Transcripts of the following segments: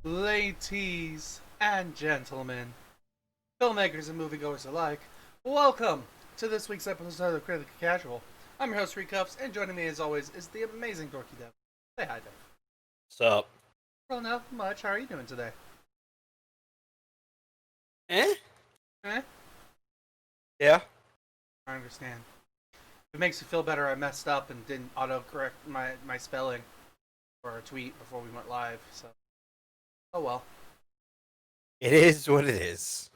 Ladies and gentlemen, filmmakers and moviegoers alike, welcome to this week's episode of the Critically Casual. I'm your host, Reed Cuffs, and joining me as always is the amazing Dorky Dev. Say hi, Dev. Sup? Well, not much. How are you doing today? Eh? Eh? Yeah. I understand. If it makes you feel better, I messed up and didn't autocorrect my spelling for a tweet before we went live, so. Oh well. It is what it is.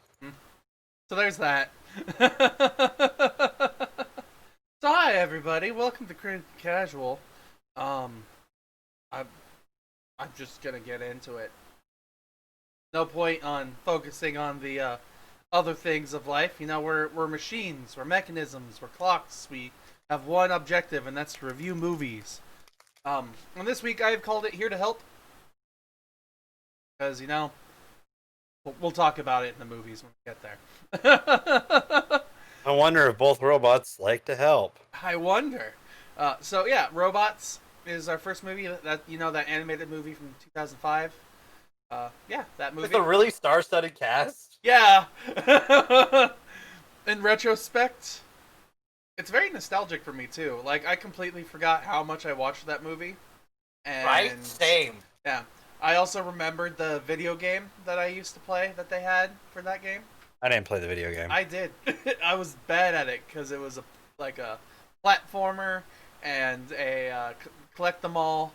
So there's that. So hi everybody, welcome to Critically Casual. Um, I'm I'm just gonna get into it. No point on focusing on the other things of life. You know, we're machines, we're mechanisms, we're clocks. We have one objective, and that's to review movies. And this week I've called it Here to Help, because we'll talk about it in the movies when we get there. I wonder if both robots like to help. I wonder. So yeah, Robots is our first movie that animated movie from 2005. Yeah, that movie. With a really star-studded cast? Yeah. In retrospect, it's very nostalgic for me too. Like I completely forgot how much I watched that movie. And Right? Same. yeah. I also remembered the video game that I used to play that they had for that game. I didn't play the video game. I did. I was bad at it because it was like a platformer and a collect them all,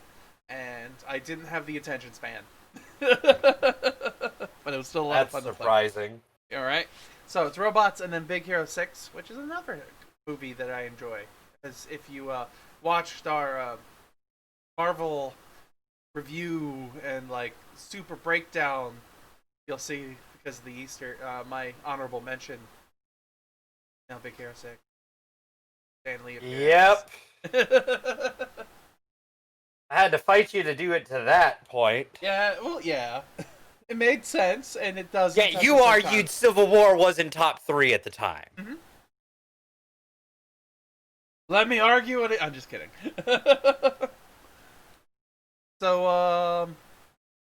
and I didn't have the attention span. But it was still a lot of fun That's to play. surprising. All right. So it's Robots and then Big Hero 6, which is another movie that I enjoy. As if you watched our Marvel review and like super breakdown, you'll see because of the Easter, my honorable mention. Now, Big Hero 6. Stanley appearance. Yep. I had to fight you to do it to that point. Yeah, well, yeah. It made sense, and it does. Yeah, you argued Civil War wasn't top 3 at the time. Mm-hmm. Let me argue it. I'm just kidding. So,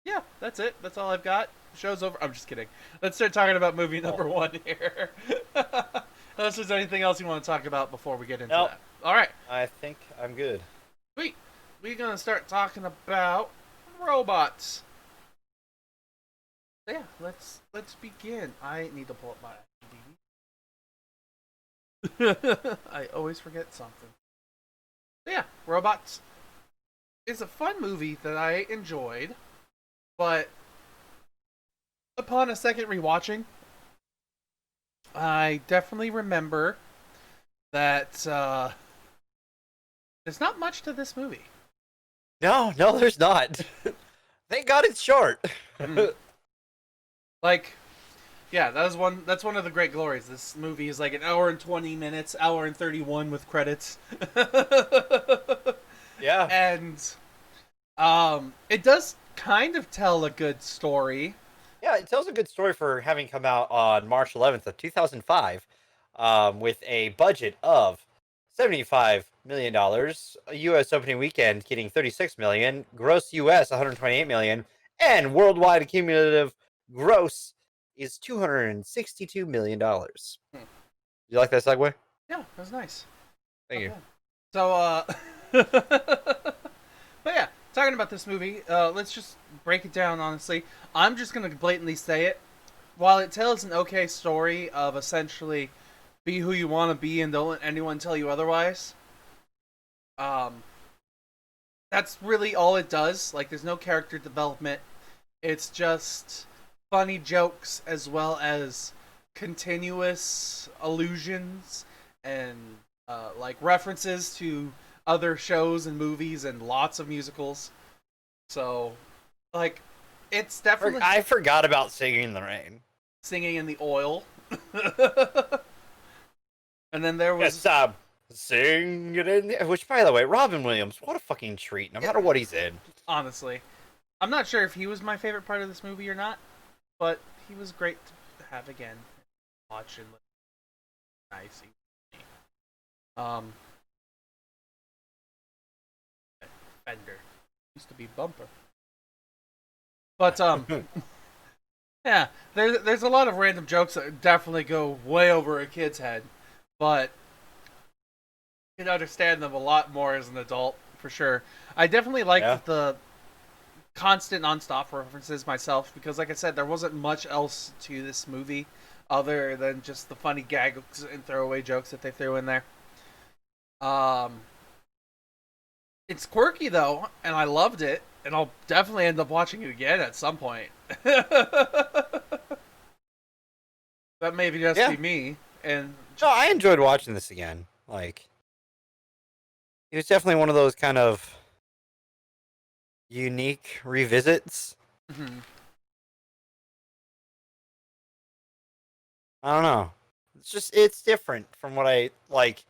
yeah, that's it. That's all I've got. Show's over. I'm just kidding. Let's start talking about movie number one here. Unless there's anything else you want to talk about before we get into that. All right. I think I'm good. Sweet. We're going to start talking about robots. So yeah, let's begin. I need to pull up my IMDb. I always forget something. So yeah, Robots is a fun movie that I enjoyed, but upon a second rewatching, I definitely remember that there's not much to this movie. No, there's not. Thank God it's short. Like, yeah, that's one of the great glories. This movie is like an hour and 20 minutes, hour and 31 with credits. Yeah. And it does kind of tell a good story. Yeah, it tells a good story for having come out on March 11th of 2005, with a budget of $75 million, a U.S. opening weekend getting $36 million, gross U.S. $128 million, and worldwide cumulative gross is $262 million. You like that segue? Yeah, that was nice. Thank you. Okay. So, but yeah, talking about this movie, let's just break it down honestly. I'm just going to blatantly say it. While it tells an okay story of essentially be who you want to be and don't let anyone tell you otherwise, that's really all it does. Like, there's no character development. It's just funny jokes as well as continuous allusions and like references to other shows and movies and lots of musicals. So, like, it's definitely I forgot about Singing in the Rain. Singing in the Oil. And then there was Sing it in the... Which, by the way, Robin Williams, what a fucking treat, no matter what he's in. Honestly, I'm not sure if he was my favorite part of this movie or not, but he was great to have again. Watch and nice. Fender used to be Bumper. But yeah, there's a lot of random jokes that definitely go way over a kid's head, but you can understand them a lot more as an adult for sure. I definitely Yeah. liked the constant nonstop references myself because, like I said, there wasn't much else to this movie other than just the funny gags and throwaway jokes that they threw in there. Um, it's quirky though, and I loved it, and I'll definitely end up watching it again at some point. That maybe just Yeah. be me, and No, I enjoyed watching this again. Like, it was definitely one of those kind of unique revisits. mhm, I don't know. It's different from what I like.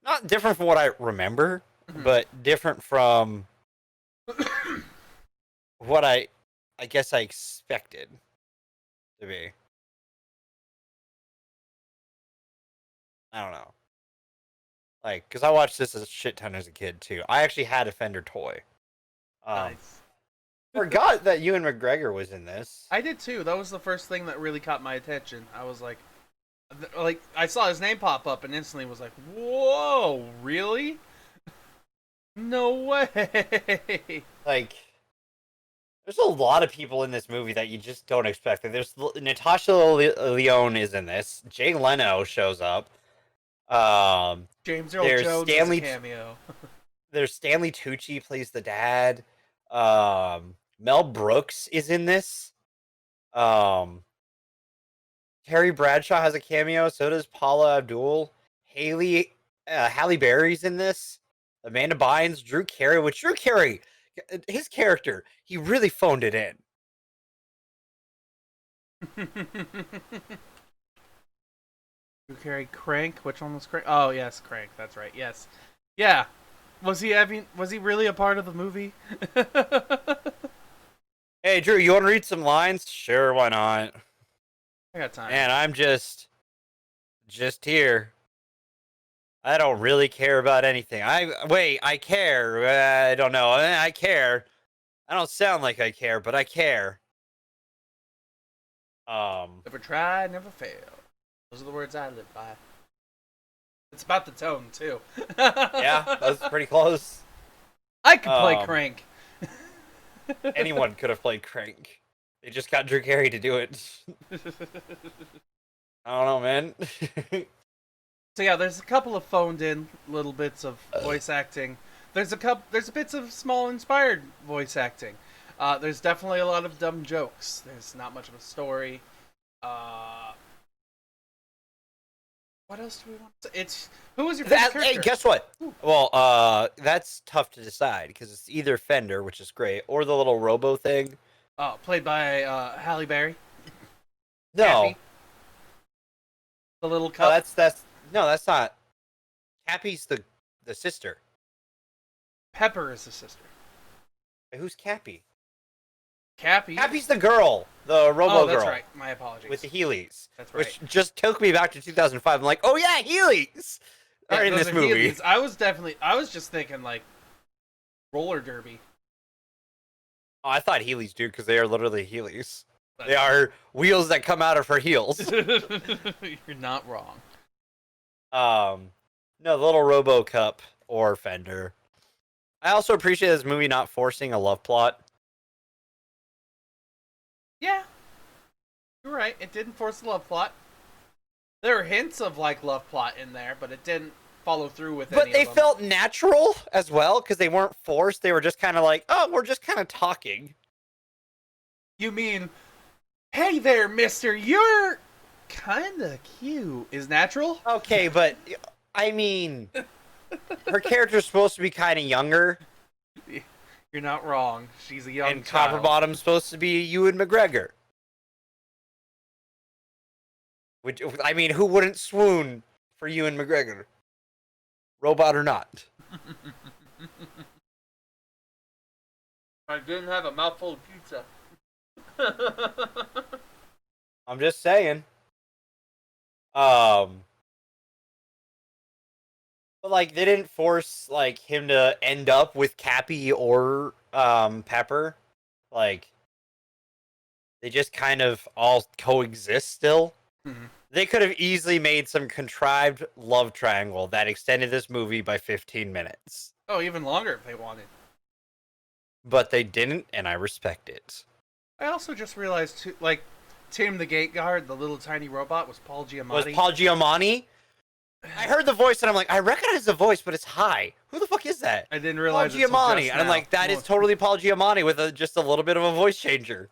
Not different from what I remember, mhm. but different from what I guess I expected to be. I don't know. Like, because I watched this a shit ton as a kid too. I actually had a Fender toy. Nice. Forgot that Ewan McGregor was in this. I did too. That was the first thing that really caught my attention. I was like I saw his name pop up and instantly was like, "Whoa, really? No way!" Like, there's a lot of people in this movie that you just don't expect. There's Natasha Leone is in this. Jay Leno shows up. Um, James Earl there's Jones is a Stanley. cameo. There's Stanley Tucci plays the dad. Mel Brooks is in this. Um, Terry Bradshaw has a cameo. So does Paula Abdul. Halle Berry's in this. Amanda Bynes, Drew Carey. Which Drew Carey, his character, he really phoned it in. Who carried Crank? Which one was Crank? Oh yes, Crank. That's right. Yes, yeah. Was he having? Was he really a part of the movie? I Hey, Drew, you want to read some lines? Sure, why not? got time. Man, I'm just here. I don't really care about anything. I care. I don't know. I care. I don't sound like I care, but I care. Um, Never try, never fail. Those are the words I live by. It's about the tone too. yeah, that's pretty close. I could play Um, Crank. anyone could have played Crank. They just got Drew Carey to do it. I don't know, man. So yeah, there's a couple of phoned in little bits of voice acting. There's bits of small inspired voice acting. There's definitely a lot of dumb jokes. There's not much of a story. Uh, what else do we want? It's who was your favorite Hey, character? guess what? Well, that's tough to decide because it's either Fender, which is great, or the little Robo thing. Oh, played by Halle Berry. No, Happy, the little no, cup. that's no, that's not. Cappy's the sister. Pepper is the sister. Who's Cappy? Cappy. Cappy's the girl, the Robo Oh, that's girl right. My apologies. with the Heelys, That's right. which just took me back to 2005. I'm like, oh yeah, Heelys are Yeah, in those this are movie. Heelys. I was just thinking like roller derby. Oh, I thought Heelys, dude, because they are literally Heelys. They That's are wheels that come out of her heels. You're not wrong. No, the little Robo Cup or Fender. I also appreciate this movie not forcing a love plot. Yeah, you're right. It didn't force the love plot. There were hints of like love plot in there, but it didn't follow through with But any they of them. felt natural as well because they weren't forced. They were just kind of like, oh, we're just kind of talking. You mean, hey there, Mister, you're kind of cute. Is natural? Okay, but I mean, her character's supposed to be kind of younger, You're not wrong. She's a young and child. Copper Bottom's supposed to be Ewan McGregor. Which, I mean, who wouldn't swoon for Ewan McGregor? Robot or not. I didn't have a mouthful of pizza. I'm just saying. Um, but like they didn't force like him to end up with Cappy or Pepper. Like They just kind of all coexist still. Mhm. They could have easily made some contrived love triangle that extended this movie by 15 minutes. Oh, even longer if they wanted. But they didn't, and I respect it. I also just realized, too, like, Tim the Gate Guard, the little tiny robot, was Paul Was Giamatti. Paul Giamatti? I heard the voice, and I'm like, I recognize the voice, but it's high. Who the fuck is that? I didn't Paul realize it till Giamatti. just And I'm now. like, that is totally Paul Giamatti with just a little bit of a voice changer.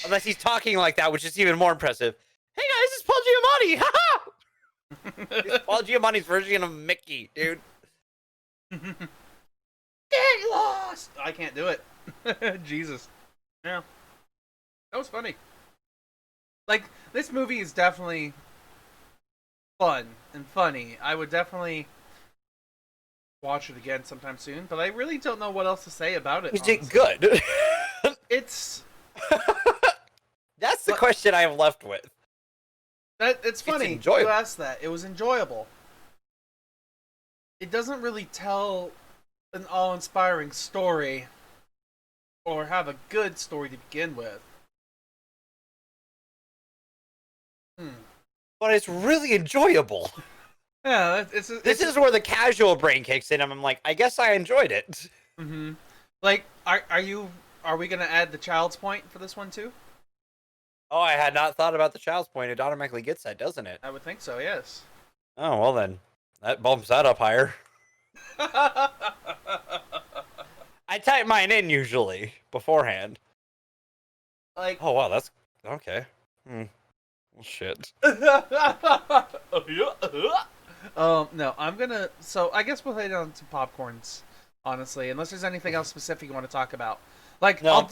Unless he's talking like that, which is even more impressive. Hey guys, it's Paul Giamatti! Ha It's Paul Giamatti's version of Mickey, dude. Get lost! I can't do it. Jesus. Yeah. That was funny. Like, this movie is definitely fun and funny. I would definitely watch it again sometime soon, but I really don't know what else to say about it. Is it honestly. good? It's That's the question I have left with. it's funny you enjoyable. asked that. It was enjoyable. It doesn't really tell an awe-inspiring story or have a good story to begin with. But it's really enjoyable. Yeah, This is where the casual brain kicks in, and I'm like, I guess I enjoyed it. Mm-hmm. Like, are we gonna add the child's point for this one too? Oh, I had not thought about the child's point. It automatically gets that, doesn't it? I would think so. Yes. Oh, well then. That bumps that up higher. I type mine in usually beforehand. Like, Oh, wow, that's... Okay. Well, shit. no, I'm gonna. So I guess we'll head on to popcorns. Honestly, unless there's anything else specific you want to talk about. Like, No. I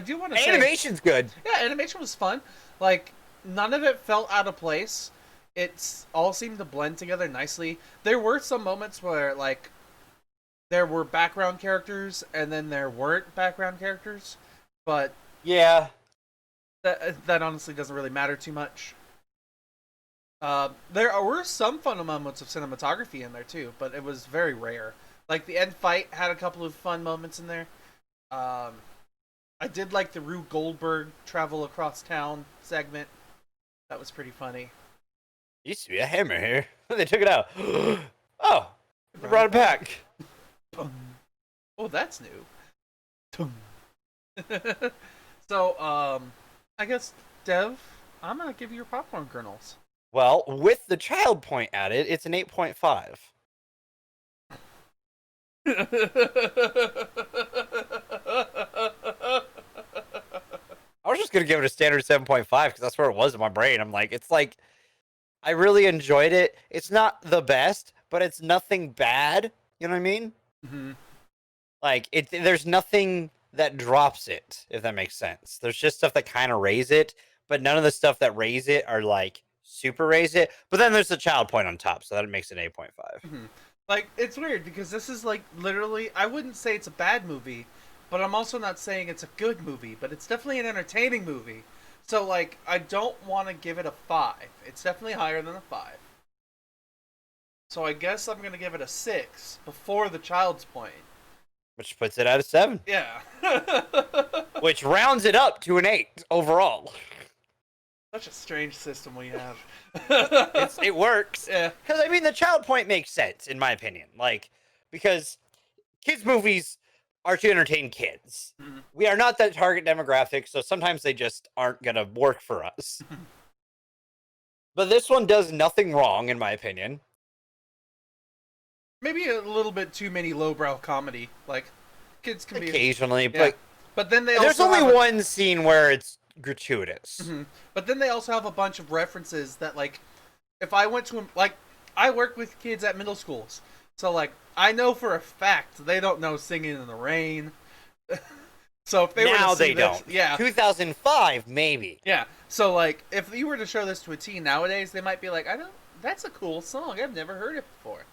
do want to say, Animation's good. yeah, animation was fun. Like, none of it felt out of place. It's all seemed to blend together nicely. There were some moments where, like, there were background characters and then there weren't background characters, but Yeah. that honestly doesn't really matter too much. There were some fun moments of cinematography in there too, but it was very rare. Like the end fight had a couple of fun moments in there. I did like the Rube Goldberg travel across town segment. That was pretty funny. Used to be a hammer here. They took it out. Oh, they brought it back. Oh, that's new. So, I guess Dev, I'm gonna give you your popcorn kernels. Well, with the child point added, it's an 8.5. I was just gonna give it a standard 7.5 because that's where it was in my brain. I'm like, it's like, I really enjoyed it. It's not the best, but it's nothing bad. You know what I mean? Mm-hmm. Like, there's nothing that drops it, if that makes sense. There's just stuff that kind of raise it, but none of the stuff that raise it are like super raise it. But then there's the child point on top, so that makes it 8.5. Mm-hmm. Like, it's weird because this is like literally, I wouldn't say it's a bad movie, but I'm also not saying it's a good movie, but it's definitely an entertaining movie. So, like, I don't want to give it a 5. It's definitely higher than a 5. So I guess I'm going to give it a 6 before the child's point. Which puts it at a 7. Yeah. Which rounds it up to an 8 overall. Such a strange system we have. It works. Yeah. Because, I mean, the child point makes sense, in my opinion. Like, because kids' movies are to entertain kids. Mhm. We are not that target demographic, so sometimes they just aren't going to work for us. But this one does nothing wrong, in my opinion. Maybe a little bit too many lowbrow comedy. Like, kids can be... Occasionally, Yeah. But then they there's also only have one scene where it's gratuitous. Mhm. But then they also have a bunch of references that, like, if I went to, like, I work with kids at middle schools. So, like, I know for a fact they don't know Singing in the Rain. So if they were Now to see they this, don't. yeah. 2005, maybe. Yeah. So, like, if you were to show this to a teen nowadays, they might be like, that's a cool song. I've never heard it before.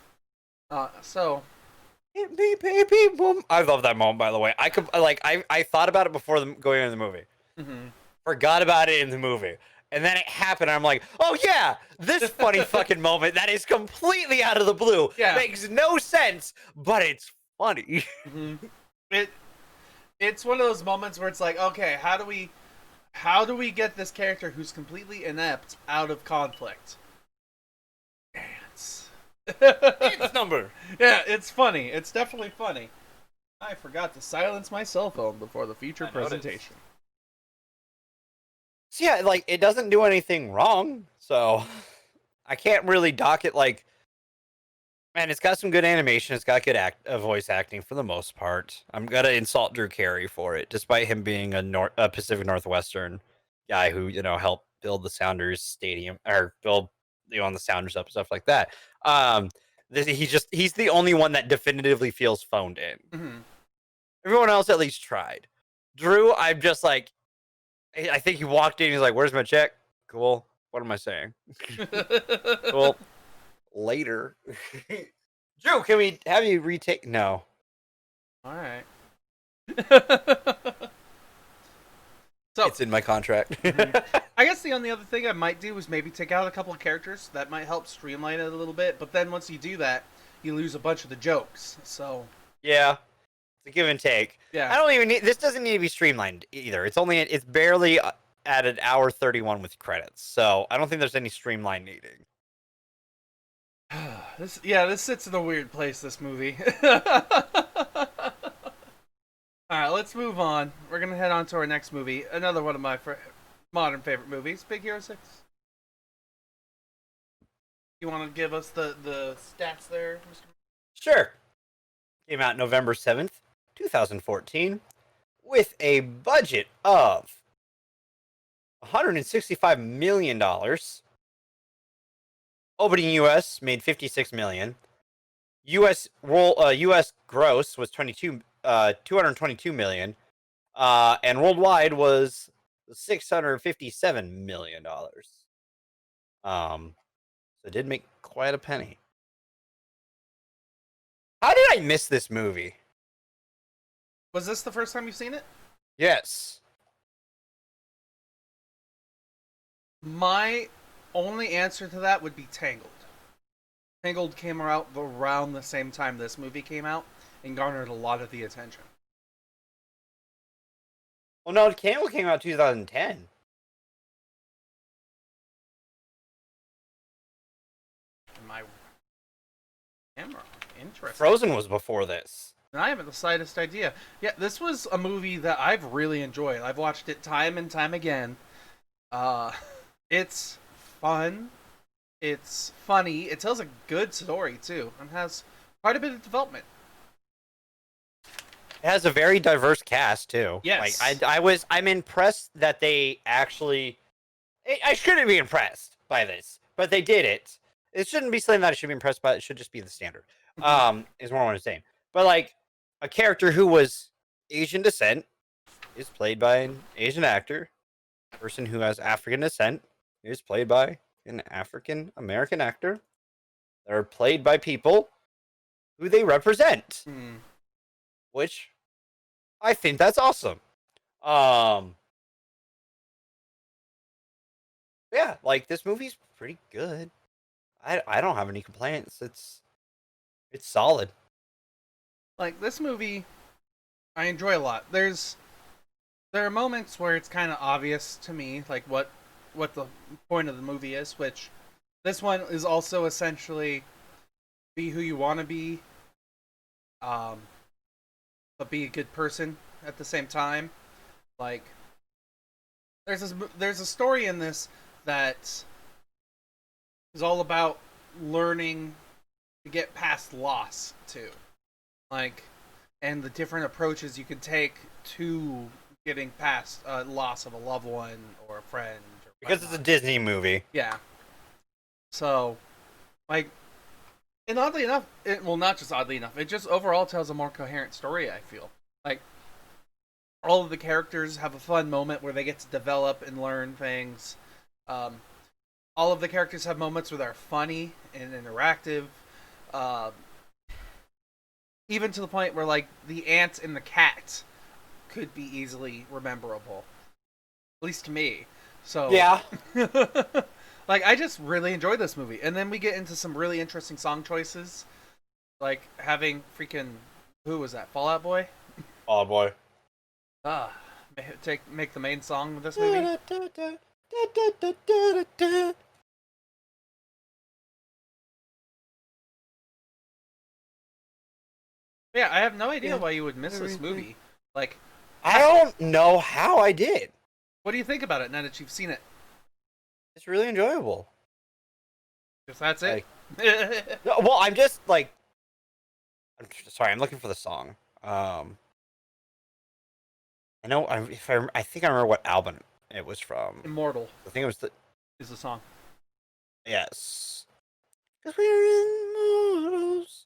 So... Hit me, baby, boom. I love that moment, by the way. I thought about it before going into the movie. Mhm. Forgot about it in the movie. And then it happened, and I'm like, oh yeah, this funny fucking moment that is completely out of the blue. Yeah. Makes no sense, but it's funny. Mhm. It's one of those moments where it's like, okay, how do we how do we get this character who's completely inept out of conflict? Ants. Ants number. Yeah, it's funny. It's definitely funny. I forgot to silence my cell phone before the feature I noticed. presentation. So yeah, like it doesn't do anything wrong, so I can't really dock it. Like, man, it's got some good animation. It's got good voice acting for the most part. I'm gonna insult Drew Carey for it, despite him being a Pacific Northwestern guy who helped build the Sounders stadium or build on the Sounders up and stuff like that. Um, he's the only one that definitively feels phoned in. Mm-hmm. Everyone else at least tried. Drew, I'm just like, I think he walked in. He's like, "Where's my check?" Cool. What am I saying? Cool. Later. Drew, can we have you retake? No. All right. So It's in my contract. I guess the only other thing I might do is maybe take out a couple of characters. That might help streamline it a little bit. But then once you do that, you lose a bunch of the jokes. So Yeah. It's a give and take. yeah. I don't even need this doesn't need to be streamlined either. It's barely at an hour 31 with credits. So I don't think there's any streamline needing. This sits in a weird place, this movie. Alright, let's move on. We're gonna head on to our next movie. Another one of my modern favorite movies, Big Hero 6. You want to give us the stats there, Mr. Sure. Came out November 7th, 2014, with a budget of $165 million. Opening US made $56 million. US gross was 222 million. And worldwide was $657 million. So it did make quite a penny. How did I miss this movie? Was this the first time you've seen it? Yes. My only answer to that would be Tangled. Tangled came out around the same time this movie came out and garnered a lot of the attention. Well, no, Tangled came out 2010. Am I wrong? Interesting. Frozen was before this. I haven't the slightest idea. Yeah, this was a movie that I've really enjoyed. I've watched it time and time again. It's fun. It's funny. It tells a good story too, and has quite a bit of development. It has a very diverse cast too. Yes. Like I'm impressed that they actually. I shouldn't be impressed by this, but they did it. It shouldn't be something that I should be impressed by. It should just be the standard. Is what I want to say. But like a character who was Asian descent is played by an Asian actor. A person who has African descent is played by an African American actor. They're played by people who they represent, which I think that's awesome. Yeah, like this movie's pretty good. I don't have any complaints. It's solid. Like this movie, I enjoy a lot. There are moments where it's kind of obvious to me, like what the point of the movie is. Which this one is also essentially be who you want to be, but be a good person at the same time. Like there's a story in this that is all about learning to get past loss too, like, and the different approaches you can take to getting past a loss of a loved one or a friend. Or Because it's a Disney movie. Yeah. So, like, and oddly enough, not just oddly enough, it just overall tells a more coherent story, I feel. Like, all of the characters have a fun moment where they get to develop and learn things. All of the characters have moments where they're funny and interactive. Even to the point where, like, the ant and the cat could be easily rememberable. At least to me. So Yeah. like, I just really enjoyed this movie. And then we get into some really interesting song choices. Like having freaking, who was that? Fall Out Boy? Oh boy. make the main song of this movie. Yeah, I have no idea why you would miss this movie. Like, I don't know how I did. what do you think about it now that you've seen it? It's really enjoyable. Just that's it. Well, I'm just like, I'm sorry. I'm looking for the song. I know. I think I remember what album it was from. Immortal I think it was the is the song. yes. Because we're immortals,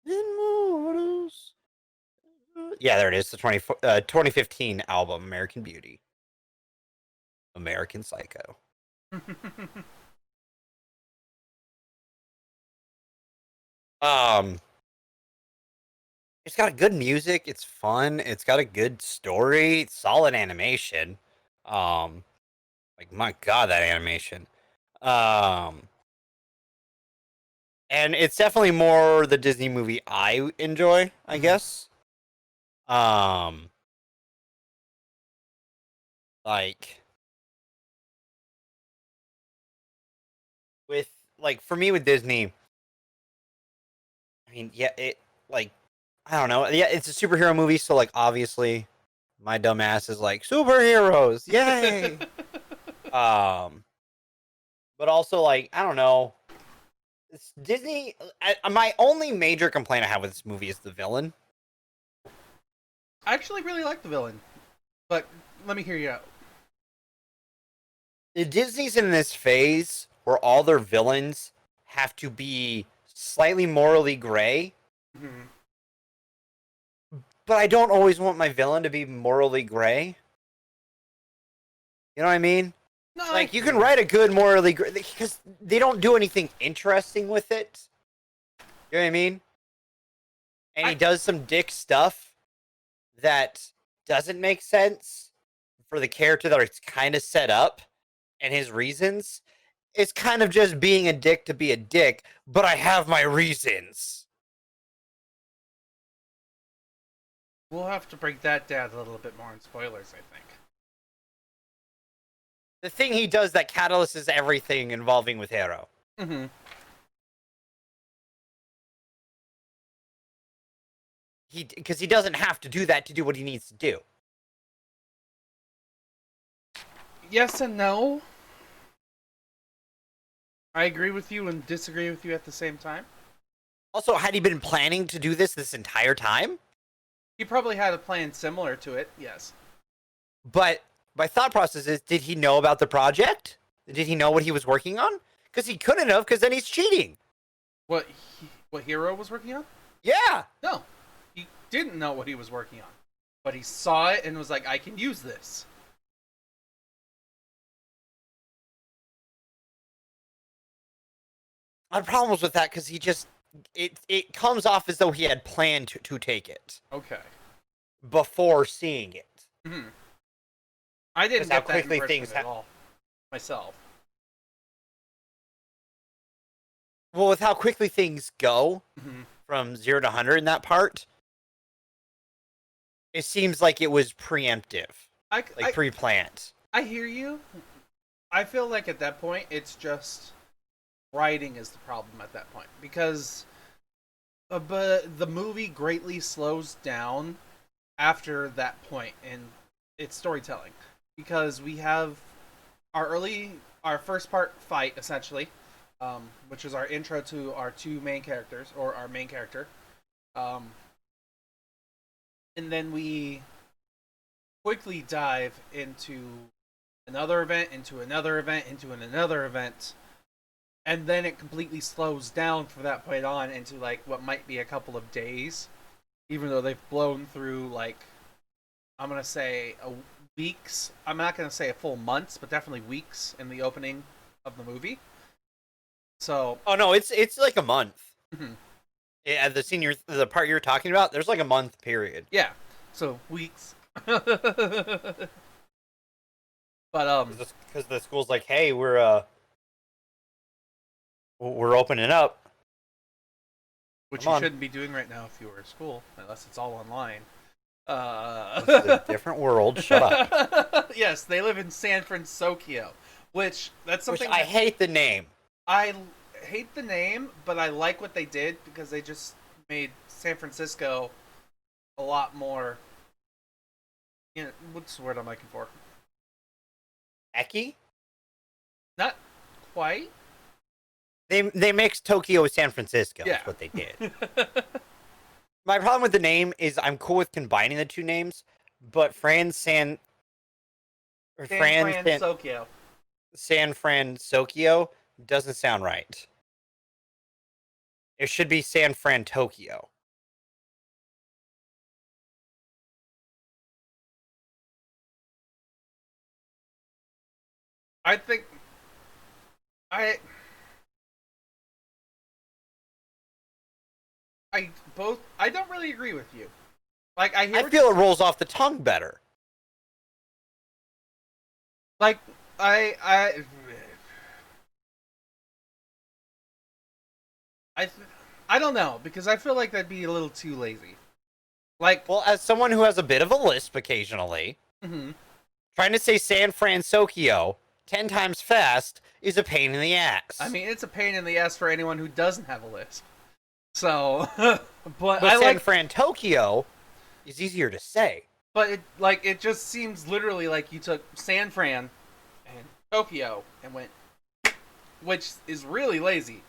immortals. Yeah, there it is. The 2015 album, American Beauty, American Psycho. Um, it's got good music. It's fun. It's got a good story. Solid animation. Um, like my god, that animation. Um, and it's definitely more the Disney movie I enjoy. I guess. Um, like with like for me with Disney. I mean, yeah, it like I don't know. Yeah, it's a superhero movie, so like obviously my dumb ass is like superheroes, yay. um, but also like I don't know. It's Disney. My only major complaint I have with this movie is the villain. I actually really like the villain, but let me hear you out. The Disney's in this phase where all their villains have to be slightly morally gray, Mhm. but I don't always want my villain to be morally gray. You know what I mean? No, Like you can write a good morally because they don't do anything interesting with it. You know what I mean? And he does some dick stuff that doesn't make sense for the character that it's kind of set up and his reasons. It's kind of just being a dick to be a dick, but I have my reasons. We'll have to break that down a little bit more in spoilers, I think. The thing he does that catalyzes everything involving with Harrow. Mm-hmm. Because he doesn't have to do that to do what he needs to do. Yes and no. I agree with you and disagree with you at the same time. Also, had he been planning to do this entire time? He probably had a plan similar to it, yes. But my thought process is, did he know about the project? Did he know what he was working on? Because he couldn't have, because then he's cheating. What Hero was working on? Yeah. No, he didn't know what he was working on, but he saw it and was like, "I can use this." I had problems with that because he just it comes off as though he had planned to take it Okay. before seeing it. Mm-hmm. I didn't How get that quickly impression things at all myself. Well, with how quickly things go Mm-hmm. from 0 to 100 in that part, it seems like it was preemptive, like pre-planned. I hear you. I feel like at that point, it's just writing is the problem at that point because but the movie greatly slows down after that point in its storytelling because we have our first part fight essentially, which is our intro to our two main characters or our main character, um, and then we quickly dive into another event, into another event, into another event, and then it completely slows down from that point on into like what might be a couple of days, even though they've blown through like I'm gonna say weeks. I'm not gonna say a full months, but definitely weeks in the opening of the movie. So, Oh no, it's like a month. mm-hmm. Yeah, the part you're talking about, there's like a month period. Yeah, so weeks. But because the school's like, hey, we're opening up, which you shouldn't be doing right now if you were at school, unless it's all online. This is a different world. Shut up. Yes, they live in San Francisco, which that's Which something I that hate the name. I hate the name, but I like what they did because they just made San Francisco a lot more. You know, what's the word I'm looking for? Eki? Not quite. They mixed Tokyo with San Francisco. Yeah. That's what they did. My problem with the name is I'm cool with combining the two names, but San Fran Francisco. San Francisco doesn't sound right. It should be San Fran Tokyo. I think I I don't really agree with you. Like I hear I what feel it rolls off the tongue better. like I I I don't know because I feel like that'd be a little too lazy. Like, Well, as someone who has a bit of a lisp occasionally, mhm. trying to say San Francisco 10 times fast is a pain in the ass. I mean, it's a pain in the ass for anyone who doesn't have a lisp. So, but I San like, Fran Tokyo is easier to say. but it just seems literally like you took San Fran and Tokyo and went, which is really lazy.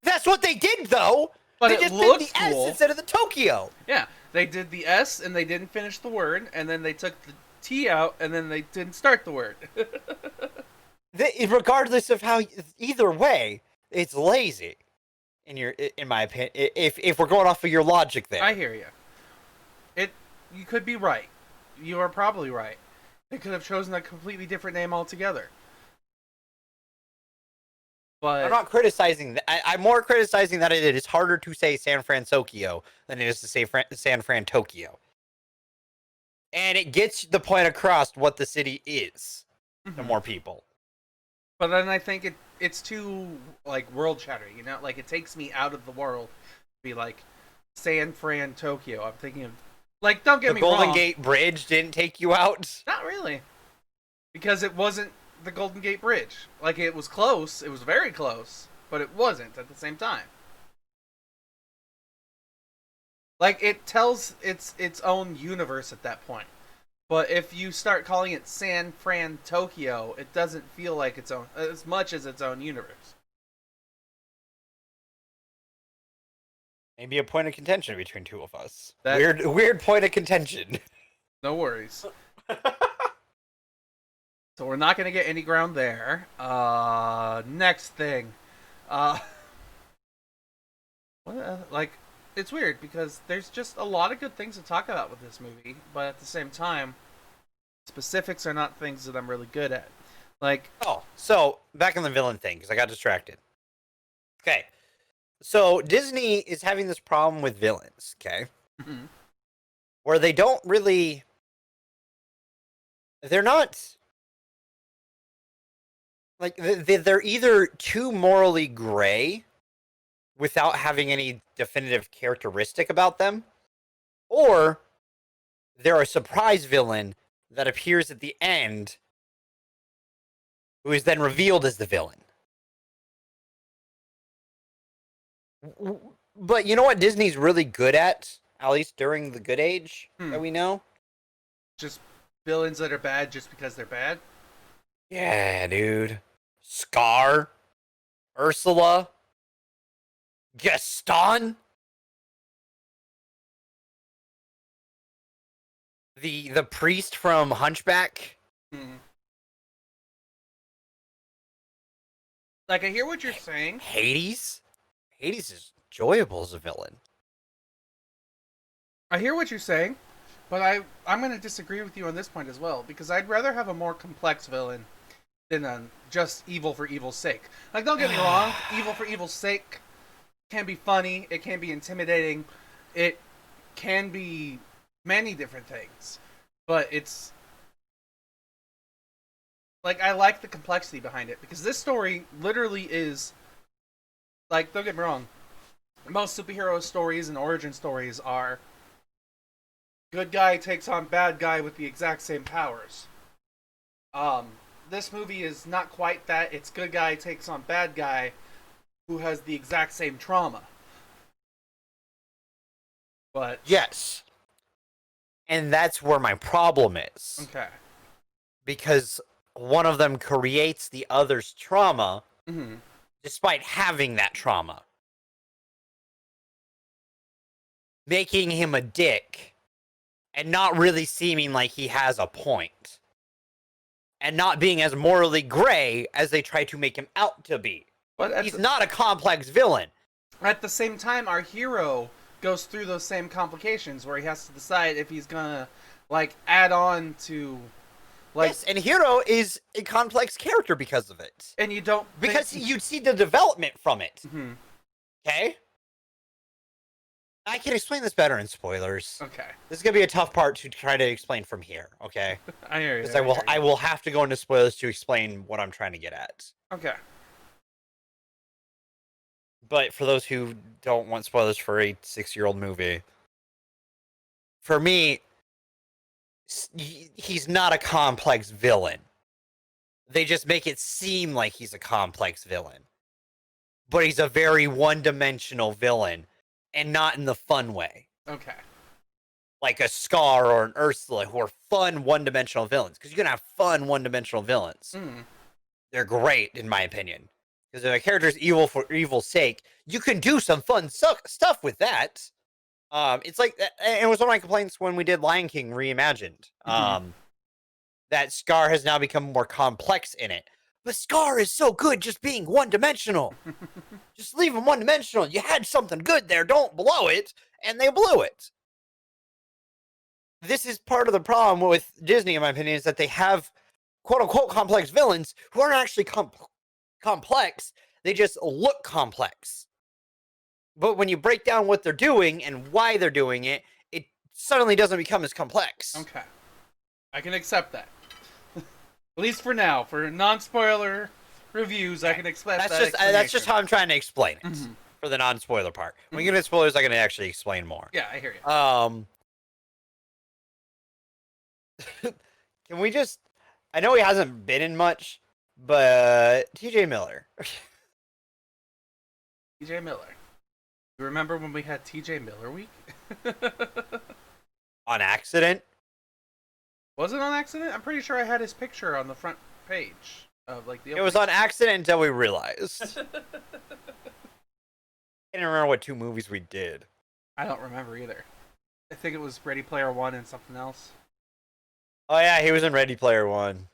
That's what they did, though. But they it just looks did the S cool. instead of the Tokyo. Yeah, they did the S and they didn't finish the word, and then they took the T out and then they didn't start the word. Regardless of how, either way, it's lazy. In my opinion, if we're going off of your logic there. I hear you. You could be right. You are probably right. They could have chosen a completely different name altogether. But I'm not criticizing that. I'm more criticizing that it is harder to say San Francisco than it is to say San Fran Tokyo. And it gets the point across what the city is to more people. But then I think it's too like world shattering, you know? Like it takes me out of the world to be like San Fran Tokyo. I'm thinking of like don't get The me Golden wrong. Gate Bridge didn't take you out? Not really. Because it wasn't the Golden Gate Bridge. Like it was close, it was very close, but it wasn't at the same time. Like it tells its own universe at that point. But if you start calling it San Fran Tokyo, it doesn't feel like its own as much as its own universe. Maybe a point of contention between two of us. That- Weird point of contention. No worries. So we're not gonna get any ground there. Next thing. Like it's weird because there's just a lot of good things to talk about with this movie, but at the same time, specifics are not things that I'm really good at. Like, Oh, so back on the villain thing because I got distracted. Okay, so Disney is having this problem with villains. Okay, mhm. where they don't really, they're not like they're either too morally gray without having any definitive characteristic about them, or they're a surprise villain that appears at the end who is then revealed as the villain. But you know what Disney's really good at least during the good age that we know? Just villains that are bad just because they're bad. Yeah, dude. Scar, Ursula, Gaston, the priest from Hunchback. Hmm. Like I hear what you're saying. Hades. Hades is enjoyable as a villain. I hear what you're saying, but I'm going to disagree with you on this point as well because I'd rather have a more complex villain than just evil for evil's sake. Like don't get me wrong, evil for evil's sake can be funny, it can be intimidating, it can be many different things. But it's like I like the complexity behind it because this story literally is like don't get me wrong, most superhero stories and origin stories are good guy takes on bad guy with the exact same powers. Um, this movie is not quite that. It's good guy takes on bad guy who has the exact same trauma. But Yes. And that's where my problem is. okay. Because one of them creates the other's trauma Mm-hmm. despite having that trauma, making him a dick and not really seeming like he has a point, and not being as morally gray as they try to make him out to be. But He's not a complex villain. at the same time, our hero goes through those same complications where he has to decide if he's gonna like add on to like, Yes, and Hero is a complex character because of it. and you don't Because think... you'd see the development from it. Mhm. Okay? I can explain this better in spoilers. Okay, This is gonna be a tough part to try to explain from here, okay? I hear you. Because I will have to go into spoilers to explain what I'm trying to get at. Okay. But for those who don't want spoilers for a 6-year-old movie, for me, he's not a complex villain. They just make it seem like he's a complex villain. But he's a very one-dimensional villain, and not in the fun way. Okay. Like a Scar or an Ursula, who are fun one-dimensional villains. Because you can have fun one-dimensional villains. Mm. They're great, in my opinion. Because if a character's evil for evil's sake, you can do some fun stuff with that. It's like, and it was one of my complaints when we did Lion King Reimagined. That Scar has now become more complex in it. But Scar is so good just being one-dimensional. Just leave him one-dimensional. You had something good there. Don't blow it. And they blew it. This is part of the problem with Disney, in my opinion, is that they have quote-unquote complex villains who aren't actually complex. They just look complex. But when you break down what they're doing and why they're doing it, it suddenly doesn't become as complex. Okay. I can accept that. At least for now, for non-spoiler reviews, I can expect That's just how I'm trying to explain it for the non-spoiler part. When you get into spoilers, I can actually explain more. Yeah, I hear you. Can we just? I know he hasn't been in much, but T.J. Miller. T.J. Miller. You remember when we had T.J. Miller week? On accident? Was it on accident? I'm pretty sure I had his picture on the front page of like the. It was on accident until we realized. I can't remember what 2 movies we did. I don't remember either. I think it was Ready Player One and something else. Oh yeah, he was in Ready Player One.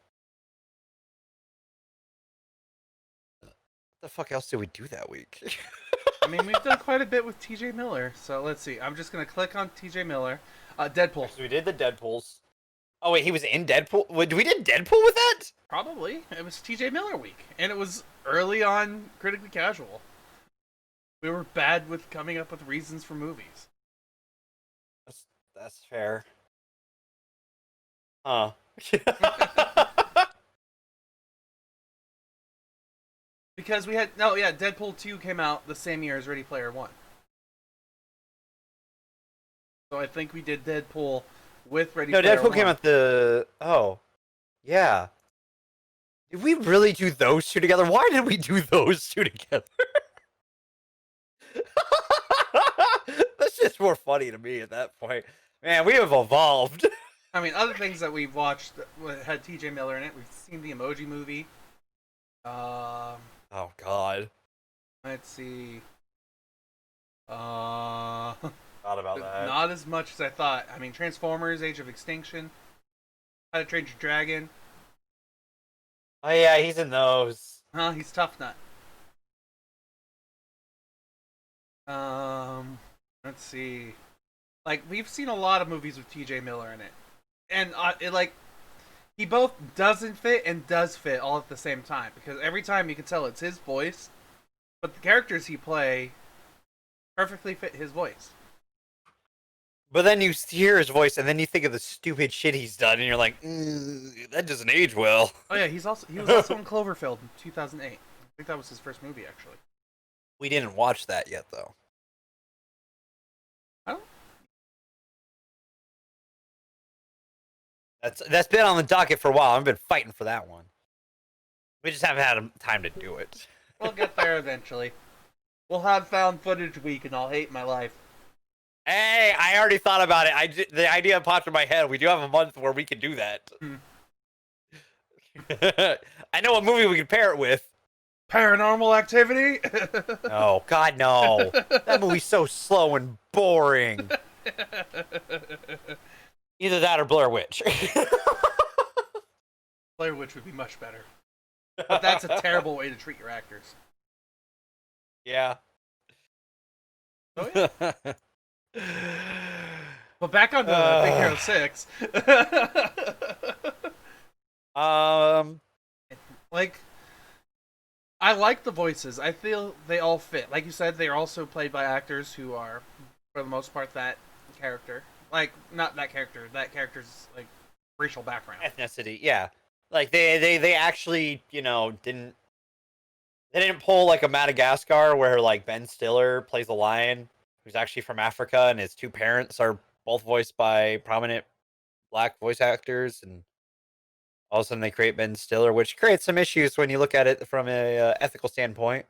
What the fuck else did we do that week? I mean, we've done quite a bit with T.J. Miller, so let's see. I'm just gonna click on T.J. Miller. Deadpool. So we did the Deadpools. Oh wait, he was in Deadpool? Wait, we did Deadpool with that? Probably. It was T.J. Miller week, and it was early on Critically Casual. We were bad with coming up with reasons for movies. That's fair. Huh. Because we had Deadpool 2 came out the same year as Ready Player One. So I think we did Deadpool with Ready Player One. No, Deadpool came out the... Oh. Yeah. Did we really do those 2 together? Why did we do those 2 together? That's just more funny to me at that point. Man, we have evolved. I mean, other things that we've watched that had T.J. Miller in it. We've seen the Emoji Movie. Oh, God. Let's see. Thought about that. Not as much as I thought. I mean, Transformers: Age of Extinction, How to Train Your Dragon. Oh, yeah, he's in those. He's Tough Nut. Let's see. Like, we've seen a lot of movies with T.J. Miller in it, and he both doesn't fit and does fit all at the same time, because every time you can tell it's his voice, but the characters he play perfectly fit his voice. But then you hear his voice, and then you think of the stupid shit he's done, and you're like, that doesn't age well. Oh yeah, he was also in Cloverfield in 2008. I think that was his first movie, actually. We didn't watch that yet, though. That's been on the docket for a while. I've been fighting for that one. We just haven't had time to do it. We'll get there eventually. We'll have found footage week, and I'll hate my life. Hey, I already thought about it. The idea popped in my head. We do have a month where we can do that. I know what movie we can pair it with. Paranormal Activity. Oh God, no! That movie's so slow and boring. Either that or Blair Witch. Blair Witch would be much better. But that's a terrible way to treat your actors. Yeah. Oh yeah. But back on the Big Hero 6. Like, I like the voices. I feel they all fit. Like you said, they are also played by actors who are, for the most part, that character. Like, not that character. That character's, like, racial background. Ethnicity, yeah. Like they actually, didn't pull like a Madagascar where like Ben Stiller plays a lion who's actually from Africa and his two parents are both voiced by prominent black voice actors, and all of a sudden they create Ben Stiller, which creates some issues when you look at it from a ethical standpoint.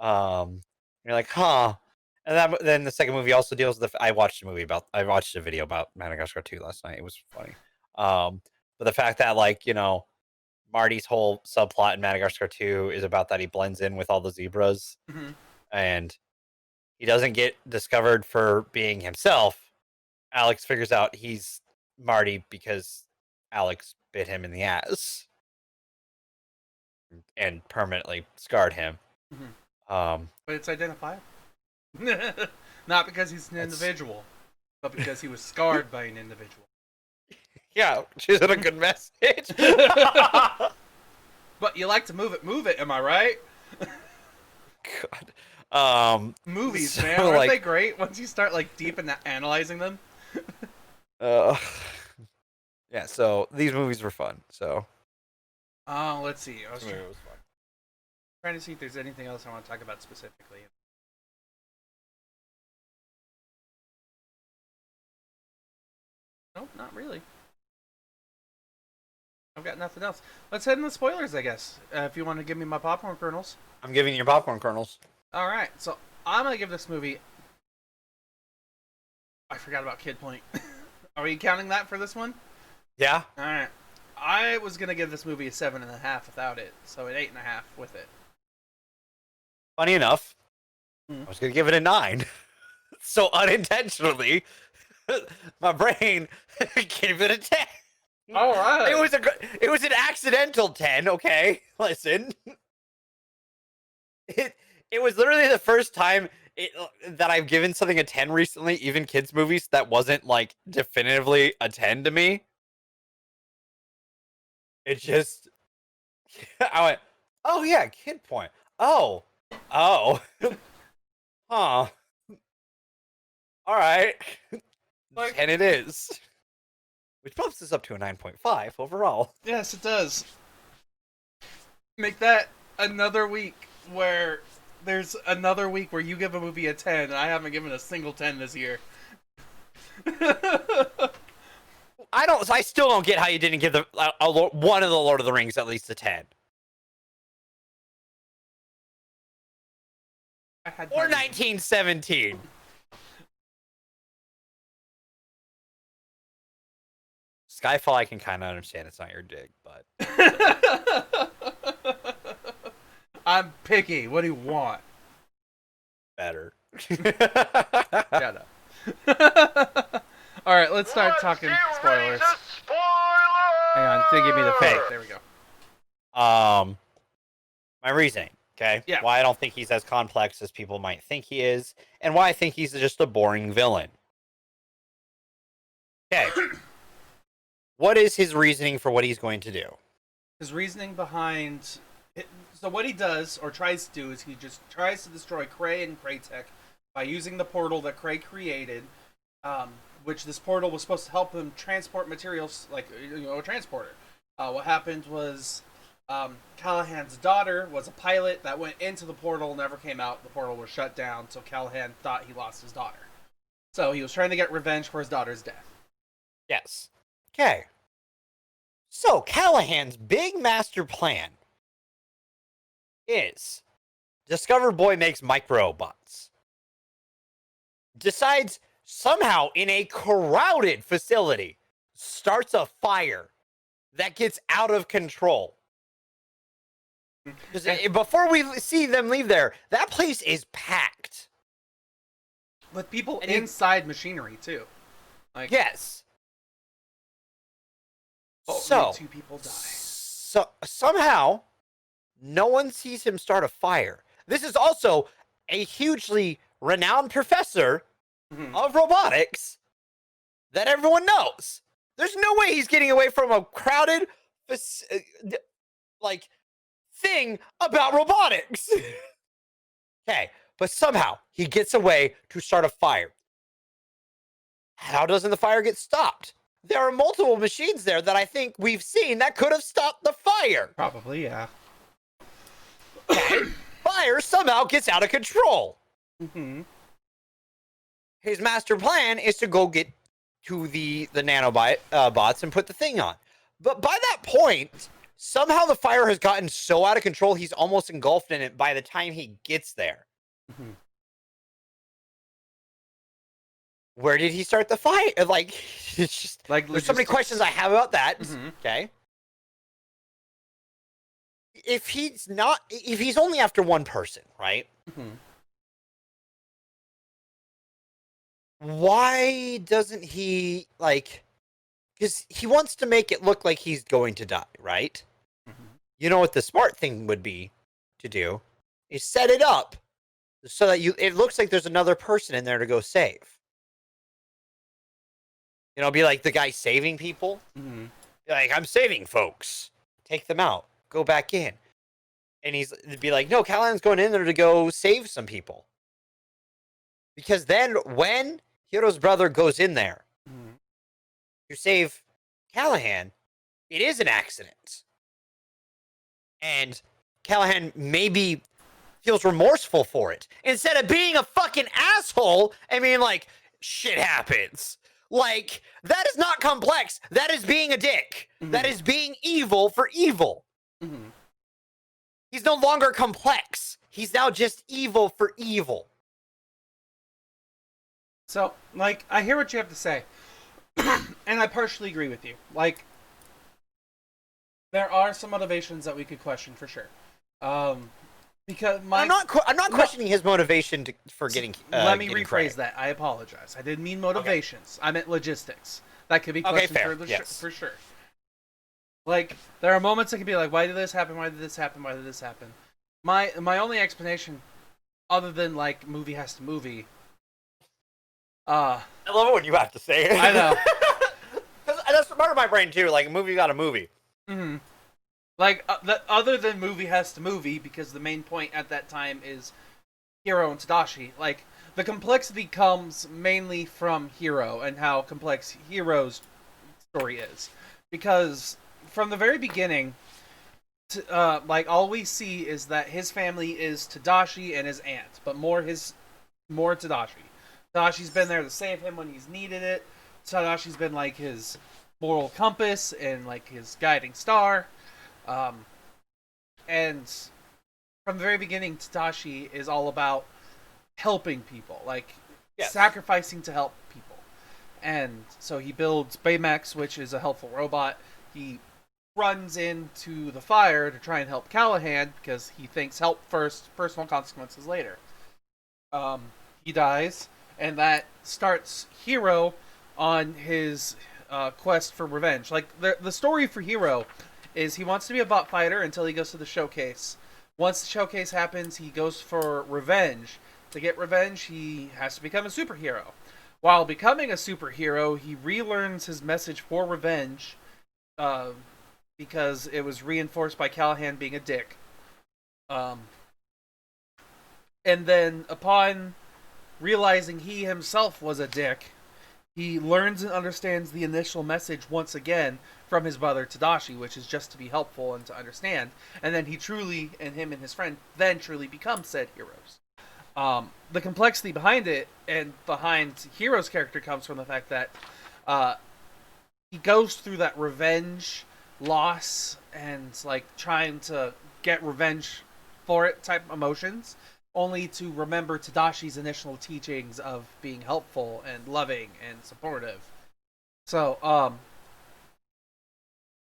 You're like, huh. And then the second movie also deals with I watched a video about Madagascar 2 last night. It was funny. But the fact that like, Marty's whole subplot in Madagascar 2 is about that he blends in with all the zebras, and he doesn't get discovered for being himself. Alex figures out he's Marty because Alex bit him in the ass and permanently scarred him. But it's identifiable. Not because he's an individual, but because he was scarred by an individual. Yeah, which isn't a good message. But you like to move it, am I right? God. Movies, so, man, aren't they great once you start like deep in analyzing them? Yeah, so these movies were fun. So let's see. I was trying to see if there's anything else I want to talk about specifically. Nope, not really. I've got nothing else. Let's head into spoilers, I guess. If you want to give me my popcorn kernels. I'm giving you your popcorn kernels. All right, so I'm gonna give this movie. I forgot about Kid Point. Are we counting that for this one? Yeah. All right. I was gonna give this movie a 7.5 without it, so an 8.5 with it. Funny enough, I was gonna give it a 9. So unintentionally, my brain gave it a 10. All right. It was an accidental 10. Okay, listen. It was literally the first time that I've given something a 10 recently, even kids movies, that wasn't like definitively a 10 to me. It just, I went, oh yeah, Kid Point. Oh, huh. All right. Like, 10 it is. Which bumps this up to a 9.5 overall. Yes, it does. Make that another week where there's another week where you give a movie a 10 and I haven't given a single 10 this year. I still don't get how you didn't give one of the Lord of the Rings at least a 10. Or 1917. Skyfall, I can kind of understand. It's not your dig, but I'm picky. What do you want? better. Shut up. All right, let's start talking spoilers. Hang on, they give me the fake. There we go. My reasoning, okay? Yeah. Why I don't think he's as complex as people might think he is, and why I think he's just a boring villain. Okay. What is his reasoning for what he's going to do? His reasoning behind so what he does or tries to do is he just tries to destroy Krei and Kraytech by using the portal that Krei created, which this portal was supposed to help him transport materials, like a transporter. What happened was Callahan's daughter was a pilot that went into the portal, never came out. The portal was shut down, so Callahan thought he lost his daughter. So he was trying to get revenge for his daughter's death. Yes. Okay. So Callahan's big master plan is Discover Boy makes microbots. Decides somehow in a crowded facility starts a fire that gets out of control. Before we see them leave there, that place is packed with people inside machinery too. Like yes. So 2 people die. So somehow, no one sees him start a fire. This is also a hugely renowned professor of robotics that everyone knows. There's no way he's getting away from a crowded, like, thing about robotics. Okay, but somehow he gets away to start a fire. How doesn't the fire get stopped? There are multiple machines there that I think we've seen that could have stopped the fire. Probably, yeah. Okay, fire somehow gets out of control. His master plan is to go get to the nanobots and put the thing on. But by that point, somehow the fire has gotten so out of control, he's almost engulfed in it by the time he gets there. Where did he start the fire? Like, it's just like there's so many questions I have about that. Okay. If he's only after one person, right? Why doesn't he, like, because he wants to make it look like he's going to die, right? You know what the smart thing would be to do is set it up so that it looks like there's another person in there to go save. You know, be like the guy saving people. Like, I'm saving folks. Take them out. Go back in. And it'd be like, no, Callahan's going in there to go save some people. Because then when Hiro's brother goes in there to save Callahan, it is an accident. And Callahan maybe feels remorseful for it. Instead of being a fucking asshole and being like, shit happens. Like, that is not complex. That is being a dick. That is being evil for evil. He's no longer complex. He's now just evil for evil. So, like, I hear what you have to say. And I partially agree with you. Like, there are some motivations that we could question for sure. Because I'm not questioning his motivation for getting. Let me rephrase that. I apologize. I didn't mean motivations. Okay. I meant logistics. That could be questioned for sure. Like, there are moments that can be like, why did this happen? Why did this happen? Why did this happen? My only explanation, other than like movie has to movie. I love it when you have to say it. I know. That's part of my brain too. Like, a movie got a movie. Like, other than movie has to movie, because the main point at that time is Hiro and Tadashi. Like, the complexity comes mainly from Hiro and how complex Hiro's story is. Because from the very beginning, like, all we see is that his family is Tadashi and his aunt, but more Tadashi. Tadashi's been there to save him when he's needed it. Tadashi's been like his moral compass and like his guiding star. And from the very beginning, Tadashi is all about helping people, like sacrificing to help people. And so he builds Baymax, which is a helpful robot. He runs into the fire to try and help Callahan because he thinks help first, personal consequences later. He dies, and that starts Hiro on his quest for revenge. Like, the story for Hiro is he wants to be a bot fighter until he goes to the showcase. Once the showcase happens, he goes for revenge. To get revenge, he has to become a superhero. While becoming a superhero, he relearns his message for revenge because it was reinforced by Callahan being a dick. And then upon realizing he himself was a dick, he learns and understands the initial message once again from his brother Tadashi, which is just to be helpful and to understand. And then him and his friend then truly become said heroes. The complexity behind it and behind Hiro's character comes from the fact that he goes through that revenge loss and like trying to get revenge for it type emotions, only to remember Tadashi's initial teachings of being helpful and loving and supportive. So,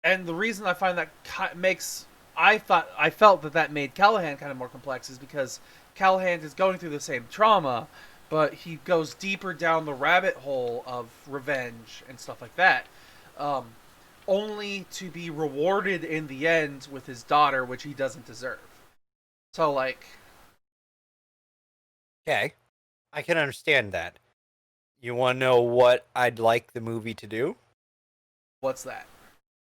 and the reason I find that makes I felt that that made Callahan kind of more complex is because Callahan is going through the same trauma, but he goes deeper down the rabbit hole of revenge and stuff like that, um, only to be rewarded in the end with his daughter, which he doesn't deserve. So like, Okay, I can understand that. You want to know what I'd like the movie to do? what's that?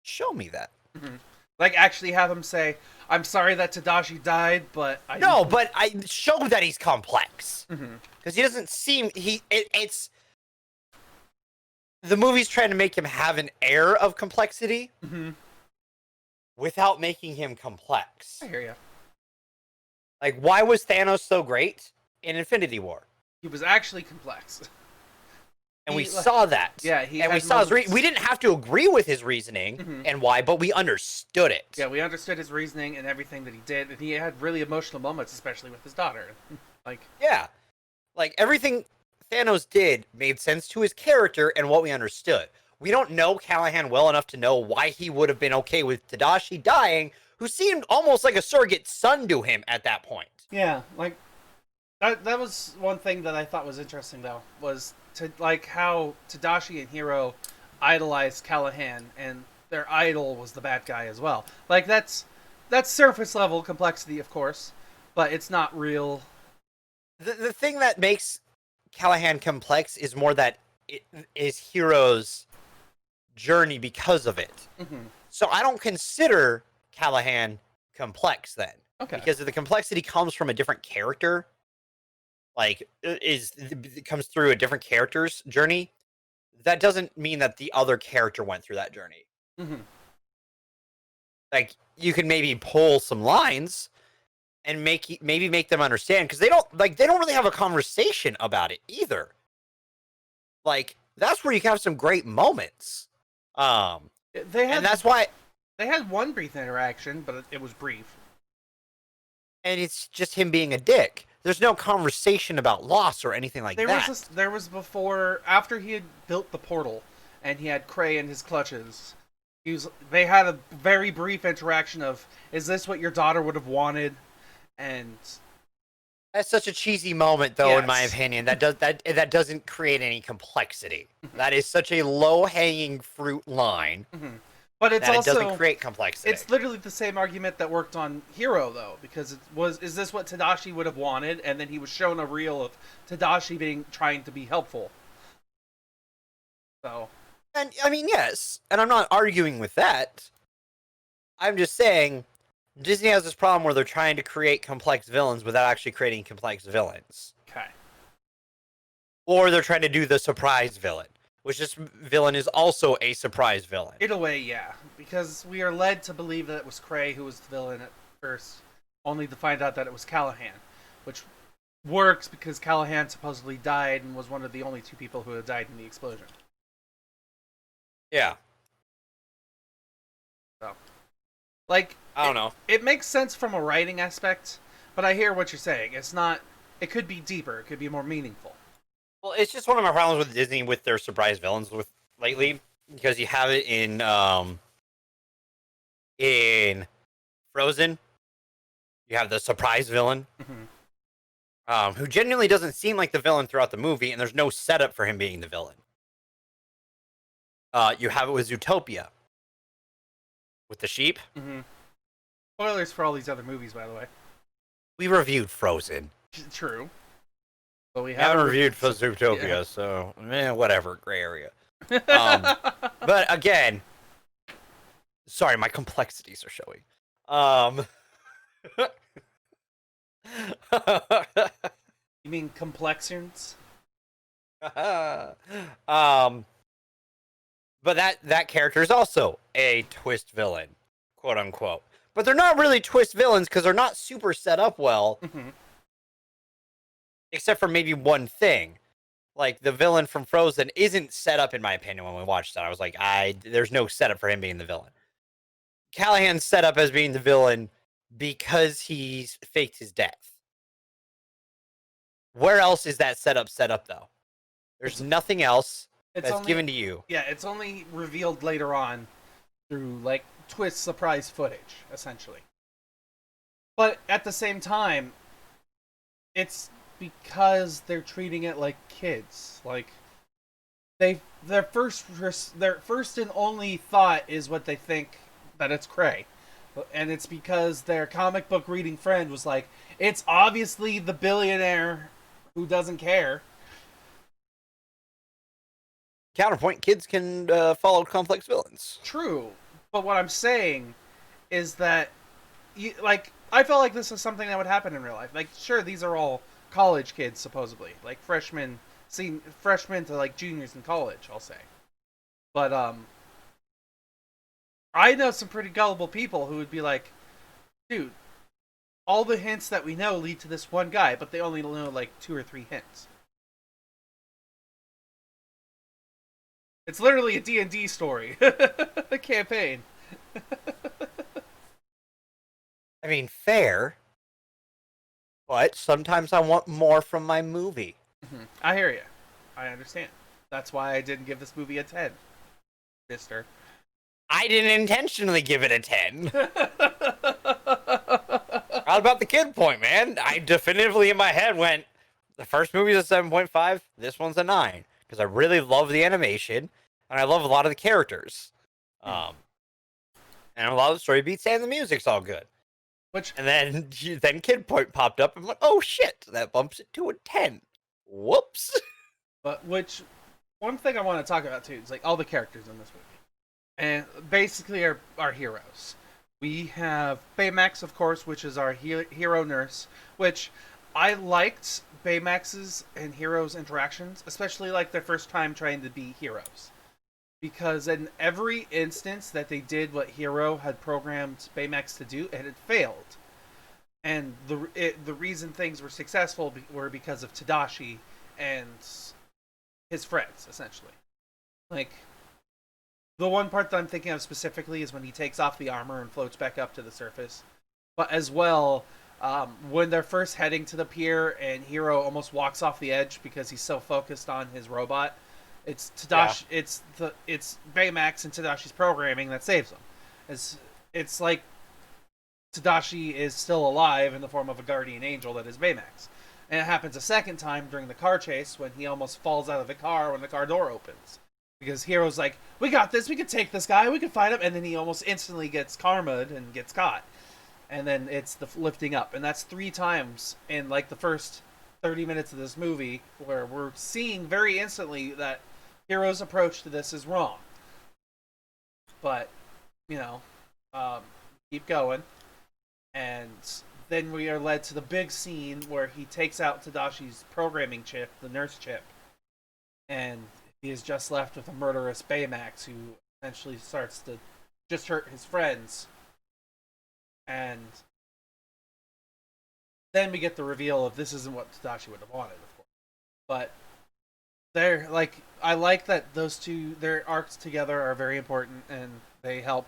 Show me that. Mm-hmm. Like actually have him say, "I'm sorry that Tadashi died, but I No, but I show that he's complex mm-hmm. because he doesn't seem it's the movie's trying to make him have an air of complexity Mm-hmm. without making him complex. I hear you. Like, why was Thanos so great in Infinity War? He was actually complex. And we saw that. Yeah, and we saw his we didn't have to agree with his reasoning mm-hmm. and why, but we understood it. Yeah, we understood his reasoning and everything that he did, and he had really emotional moments, especially with his daughter. Like, yeah, like everything Thanos did made sense to his character and what we understood. We don't know Callahan well enough to know why he would have been okay with Tadashi dying, who seemed almost like a surrogate son to him at that point. yeah, like that was one thing that I thought was interesting though, was to like how Tadashi and Hiro idolized Callahan, and their idol was the bad guy as well. Like that's surface level complexity, of course, but it's not real. The thing that makes Callahan complex is more that it is Hiro's journey because of it. Mm-hmm. So I don't consider Callahan complex then. Okay. Because the complexity comes from a different character. Like it comes through a different character's journey. That doesn't mean that the other character went through that journey. Mm-hmm. Like you can maybe pull some lines and maybe make them understand because they don't really have a conversation about it either. Like that's where you can have some great moments. They had, and that's why they had one brief interaction, but it was brief. And it's just him being a dick. There's no conversation about loss or anything like that. There was before, after he had built the portal, and he had Cray in his clutches. They had a very brief interaction of, "Is this what your daughter would have wanted?" And that's such a cheesy moment, though, yes. in my opinion. That doesn't create any complexity. That is such a low-hanging fruit line. Mm-hmm. But it's also, it doesn't create complexity. It's literally the same argument that worked on Hiro, though, because is this what Tadashi would have wanted? And then he was shown a reel of Tadashi trying to be helpful. So, and I mean, yes, and I'm not arguing with that. I'm just saying Disney has this problem where they're trying to create complex villains without actually creating complex villains. Okay. Or they're trying to do the surprise villain, which this villain is also a surprise villain. In a way, yeah. Because we are led to believe that it was Cray who was the villain at first, only to find out that it was Callahan. Which works because Callahan supposedly died and was one of the only two people who had died in the explosion. Yeah. So, like, I don't know. It makes sense from a writing aspect, but I hear what you're saying. It's not. It could be deeper. It could be more meaningful. Well, it's just one of my problems with Disney with their surprise villains with lately, because you have it in Frozen. You have the surprise villain, who genuinely doesn't seem like the villain throughout the movie, and there's no setup for him being the villain. You have it with Zootopia, with the sheep. Mm-hmm. Spoilers for all these other movies, by the way. We reviewed Frozen. True. But we haven't reviewed for Zootopia, so whatever, gray area. But again, sorry, my complexities are showing. You mean complexions? But that character is also a twist villain, quote unquote. But they're not really twist villains because they're not super set up well. Mm-hmm. Except for maybe one thing. Like, the villain from Frozen isn't set up, in my opinion, when we watched that. I was like, there's no setup for him being the villain. Callahan's set up as being the villain because he's faked his death. Where else is that set up though? There's nothing else that's only given to you. Yeah, it's only revealed later on through like twist surprise footage, essentially. But at the same time, it's because they're treating it like kids. Like their first and only thought is what they think that it's Cray. And it's because their comic book reading friend was like, it's obviously the billionaire who doesn't care. Counterpoint: kids can follow complex villains. True, but what I'm saying is that, I felt like this is something that would happen in real life. Like, sure, these are all college kids supposedly, like freshmen to like juniors in college, I'll say. But I know some pretty gullible people who would be like, dude, all the hints that we know lead to this one guy, but they only know like 2 or 3 hints. It's literally a D&D story. A campaign. I mean, fair. But sometimes I want more from my movie. Mm-hmm. I hear you. I understand. That's why I didn't give this movie a 10, mister. I didn't intentionally give it a 10. How about the kid point, man? I definitively in my head went, the first movie's a 7.5, this one's a 9. Because I really love the animation, and I love a lot of the characters. And a lot of the story beats, and the music's all good. And then Kid Point popped up, and went, oh shit, that bumps it to a 10. Whoops. But one thing I want to talk about too is like all the characters in this movie, and basically our heroes. We have Baymax, of course, which is our hero nurse, which I liked Baymax's and Hero's interactions, especially like their first time trying to be heroes. Because in every instance that they did what Hero had programmed Baymax to do, and it failed. And the reason things were successful were because of Tadashi and his friends, essentially. Like, the one part that I'm thinking of specifically is when he takes off the armor and floats back up to the surface. But as well, when they're first heading to the pier and Hero almost walks off the edge because he's so focused on his robot, it's Tadashi. Yeah. It's Baymax and Tadashi's programming that saves him. It's like Tadashi is still alive in the form of a guardian angel that is Baymax. And it happens a second time during the car chase when he almost falls out of the car when the car door opens. Because Hero's like, we got this, we can take this guy, we can fight him, and then he almost instantly gets karma'd and gets caught. And then it's the lifting up. And that's 3 times in like the first 30 minutes of this movie where we're seeing very instantly that Hero's approach to this is wrong. But, keep going. And then we are led to the big scene where he takes out Tadashi's programming chip, the nurse chip, and he is just left with a murderous Baymax who essentially starts to just hurt his friends. And then we get the reveal of this isn't what Tadashi would have wanted, of course. But they're like, I like that those two, their arcs together are very important and they help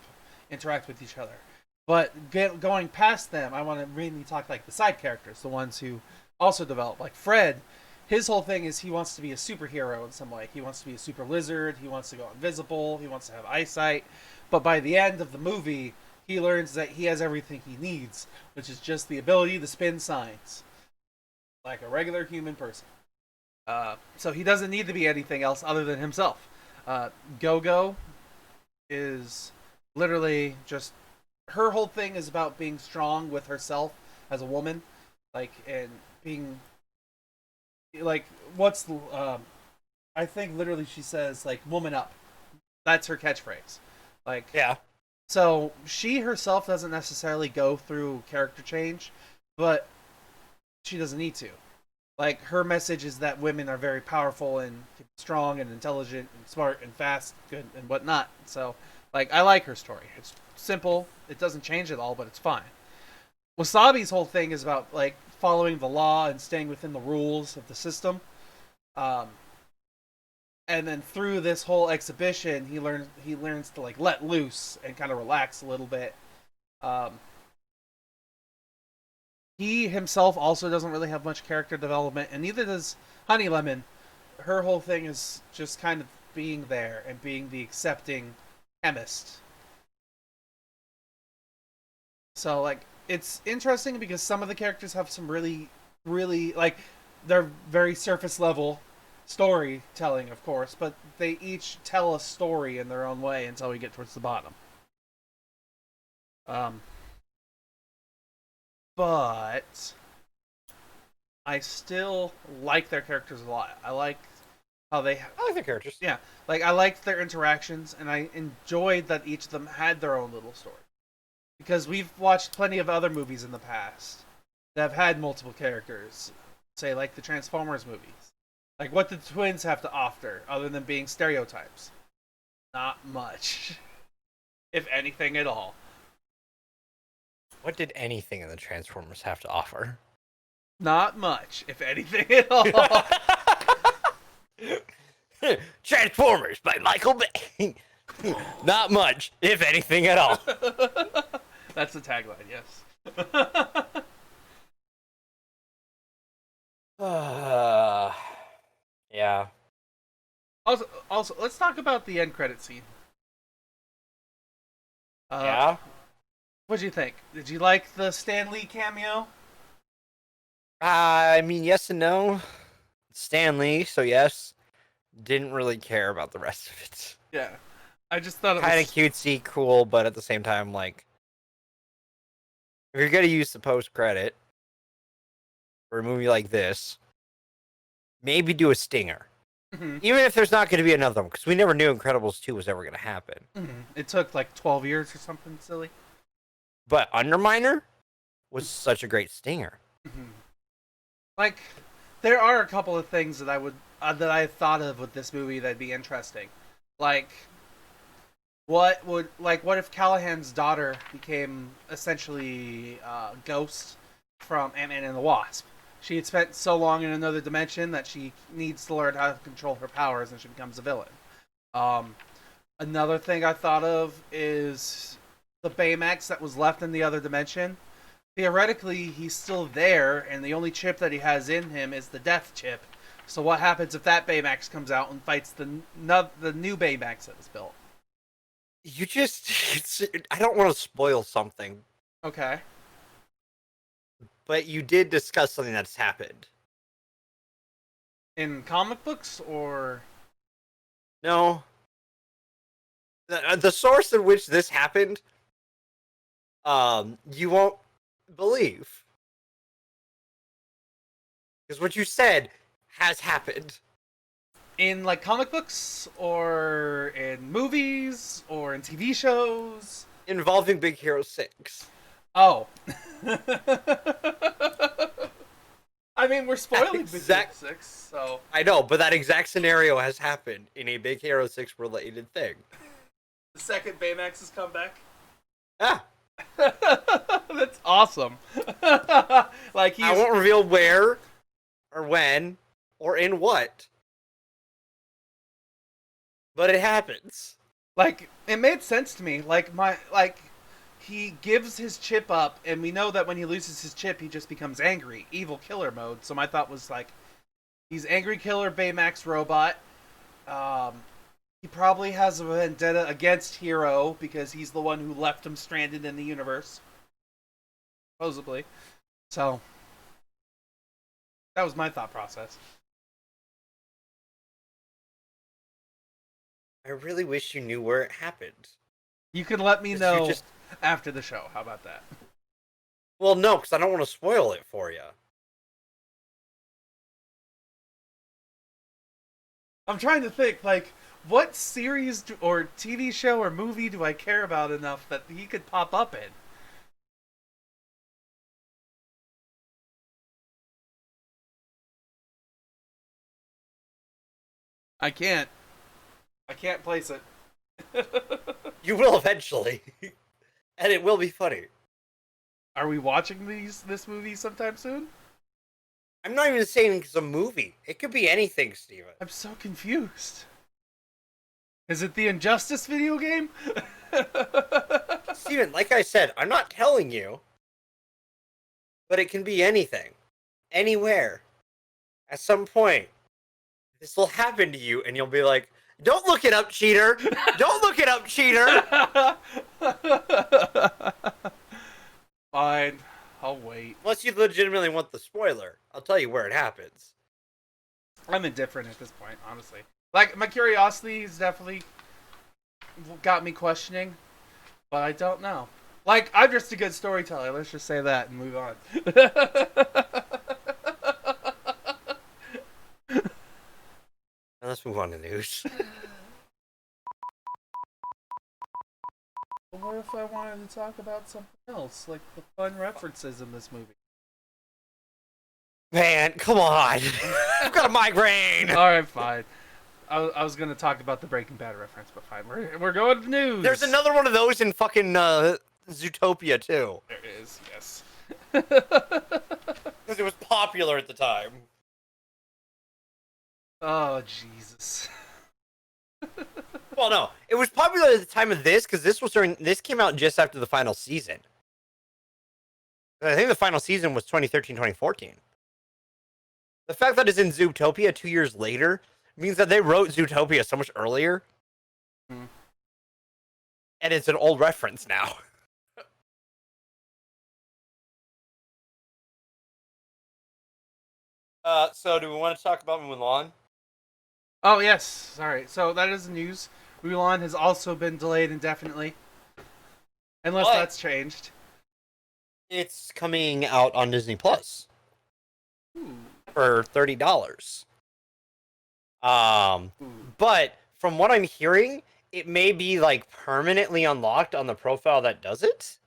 interact with each other. But going past them, I want to mainly talk like the side characters, the ones who also develop. Like Fred, his whole thing is he wants to be a superhero in some way. He wants to be a super lizard. He wants to go invisible. He wants to have eyesight. But by the end of the movie, he learns that he has everything he needs, which is just the ability to spin signs, like a regular human person. So he doesn't need to be anything else other than himself. Go-Go is literally just, her whole thing is about being strong with herself as a woman, like, and being like, what's the I think literally she says like woman up. That's her catchphrase. Like, yeah. So she herself doesn't necessarily go through character change, but she doesn't need to. Like, her message is that women are very powerful and strong and intelligent and smart and fast good and whatnot. So, like, I like her story. It's simple. It doesn't change at all, but it's fine. Wasabi's whole thing is about, like, following the law and staying within the rules of the system. and then through this whole exhibition, he learns to like let loose and kind of relax a little bit. Um, he himself also doesn't really have much character development, and neither does Honey Lemon. Her whole thing is just kind of being there and being the accepting chemist. So like it's interesting because some of the characters have some really like they're very surface level storytelling, of course, but they each tell a story in their own way until we get towards the bottom. Um, but I still like their characters a lot. I like how they, I like the characters. yeah, like I liked their interactions, and I enjoyed that each of them had their own little story. Because we've watched plenty of other movies in the past that have had multiple characters, say like the Transformers movies. Like what did the twins have to offer other than being stereotypes? Not much, if anything at all. What did anything in the Transformers have to offer? Not much, if anything at all. Transformers by Michael Bay. Not much, if anything at all. That's the tagline, yes. Yeah. Also, let's talk about the end credit scene. Yeah. What'd you think? Did you like the Stan Lee cameo? I mean, yes and no. Stanley, so yes. Didn't really care about the rest of it. Yeah, I just thought it Kind was of cutesy, cool, but at the same time, like, if you're gonna use the post credit for a movie like this, maybe do a stinger. Mhm, Even if there's not going to be another one, because we never knew Incredibles 2 was ever going to happen. mhm. It took like 12 years or something silly. But Underminer was such a great stinger. Mhm. Like, there are a couple of things that I thought of with this movie that'd be interesting. Like, what if Callahan's daughter became essentially Ghost from Ant-Man and the Wasp? She had spent so long in another dimension that she needs to learn how to control her powers, and she becomes a villain. Um, Another thing I thought of is the Baymax that was left in the other dimension. Theoretically, he's still there, and the only chip that he has in him is the Death chip. So what happens if that Baymax comes out and fights the new Baymax that was built? You just, I don't want to spoil something, Okay. but you did discuss something that's happened. In comic books or No, the source in which this happened, you won't believe, because what you said has happened. in like comic books or in movies or in TV shows? Involving Big Hero 6. Oh. I mean, we're spoiling Big Hero Exact- 6, so I know, but that exact scenario has happened in a Big Hero 6 related thing. the second Baymax's comeback. Ah, That's awesome. Like he's I won't reveal where, or when, or in what, but it happens. like it made sense to me. Like he gives his chip up, and we know that when he loses his chip, he just becomes angry, evil killer mode. So my thought was like, he's angry killer Baymax robot. Um, he probably has a vendetta against Hero because he's the one who left him stranded in the universe, supposedly. So that was my thought process. I really wish you knew where it happened. You can let me 'Cause know you just, after the show. How about that? well, no, because I don't want to spoil it for you. I'm trying to think, like, what series or TV show or movie do I care about enough that he could pop up in? I can't. I can't place it. You will eventually, and it will be funny. Are we watching this movie sometime soon? I'm not even saying it's a movie. It could be anything, Steven. I'm so confused. Is it the Injustice video game? Steven, like I said, I'm not telling you, but it can be anything, anywhere. At some point, this will happen to you, and you'll be like, "Don't look it up, cheater! Don't look it up, cheater!" Fine, I'll wait. Unless you legitimately want the spoiler, I'll tell you where it happens. I'm indifferent at this point, honestly. Like, my curiosity has definitely got me questioning, but I don't know. Like, I'm just a good storyteller. Let's just say that and move on. Now let's move on to news. What if I wanted to talk about something else, like the fun references in this movie? Man, come on! I've got a migraine. All right, fine. I was gonna talk about the Breaking Bad reference, but fine. We're going to news. There's another one of those in fucking Zootopia too. There is, yes. Because it was popular at the time. Oh Jesus. Well, no, it was popular at the time of this because this came out just after the final season. I think the final season was 2013, 2014. The fact that it's in Zootopia 2 years later means that they wrote Zootopia so much earlier. Hmm. And it's an old reference now. So do we want to talk about Mulan? Oh yes. Sorry. So that is the news. Mulan has also been delayed indefinitely, unless What? that's changed. It's coming out on Disney Plus Ooh. for $30. Ooh. But from what I'm hearing, it may be like permanently unlocked on the profile that does it.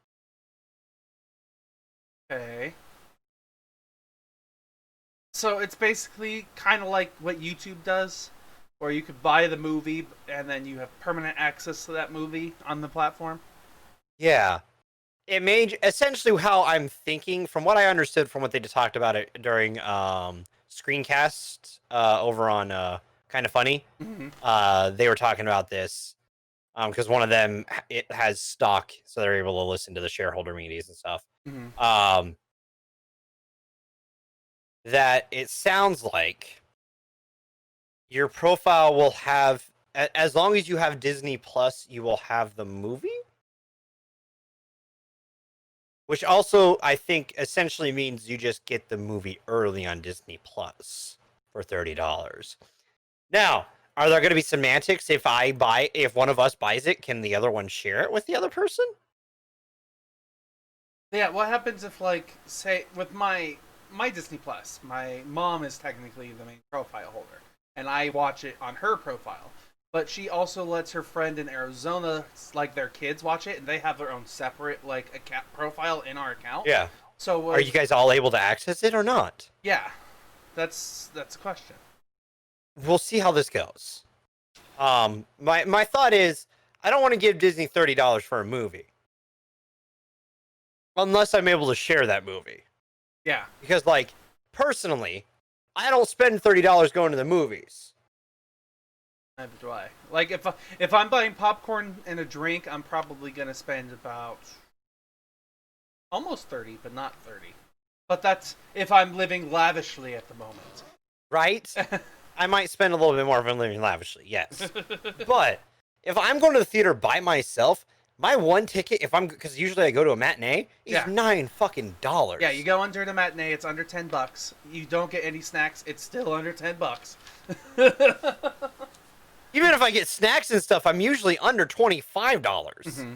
Okay. So it's basically kind of like what YouTube does, where you could buy the movie and then you have permanent access to that movie on the platform. Yeah. It may essentially how I'm thinking, from what I understood from what they just talked about it during screencast over on Kind of Funny. Mm-hmm. They were talking about this because one of them it has stock, so they're able to listen to the shareholder meetings and stuff. Mm-hmm. That it sounds like your profile will have, as long as you have Disney Plus, you will have the movie. Which also, I think, essentially means you just get the movie early on Disney Plus for $30. Now, are there going to be semantics if one of us buys it? Can the other one share it with the other person? Yeah. What happens if, like, say, with my Disney Plus, my mom is technically the main profile holder, and I watch it on her profile. But she also lets her friend in Arizona, like their kids, watch it, and they have their own separate like account profile in our account. Yeah. So Are you guys all able to access it or not? Yeah, that's a question. We'll see how this goes. My thought is, I don't want to give Disney $30 for a movie unless I'm able to share that movie. Yeah. Because, like, personally, I don't spend $30 going to the movies. Neither do I. Like if I'm buying popcorn and a drink, I'm probably gonna spend about almost 30, but not 30. But that's if I'm living lavishly at the moment. Right? I might spend a little bit more if I'm living lavishly, yes. But if I'm going to the theater by myself, my one ticket, because usually I go to a matinee, is Yeah. $9 fucking dollars. Yeah, you go under the matinee, it's under $10. You don't get any snacks, it's still under $10. Even if I get snacks and stuff, I'm usually under $25. Mm-hmm.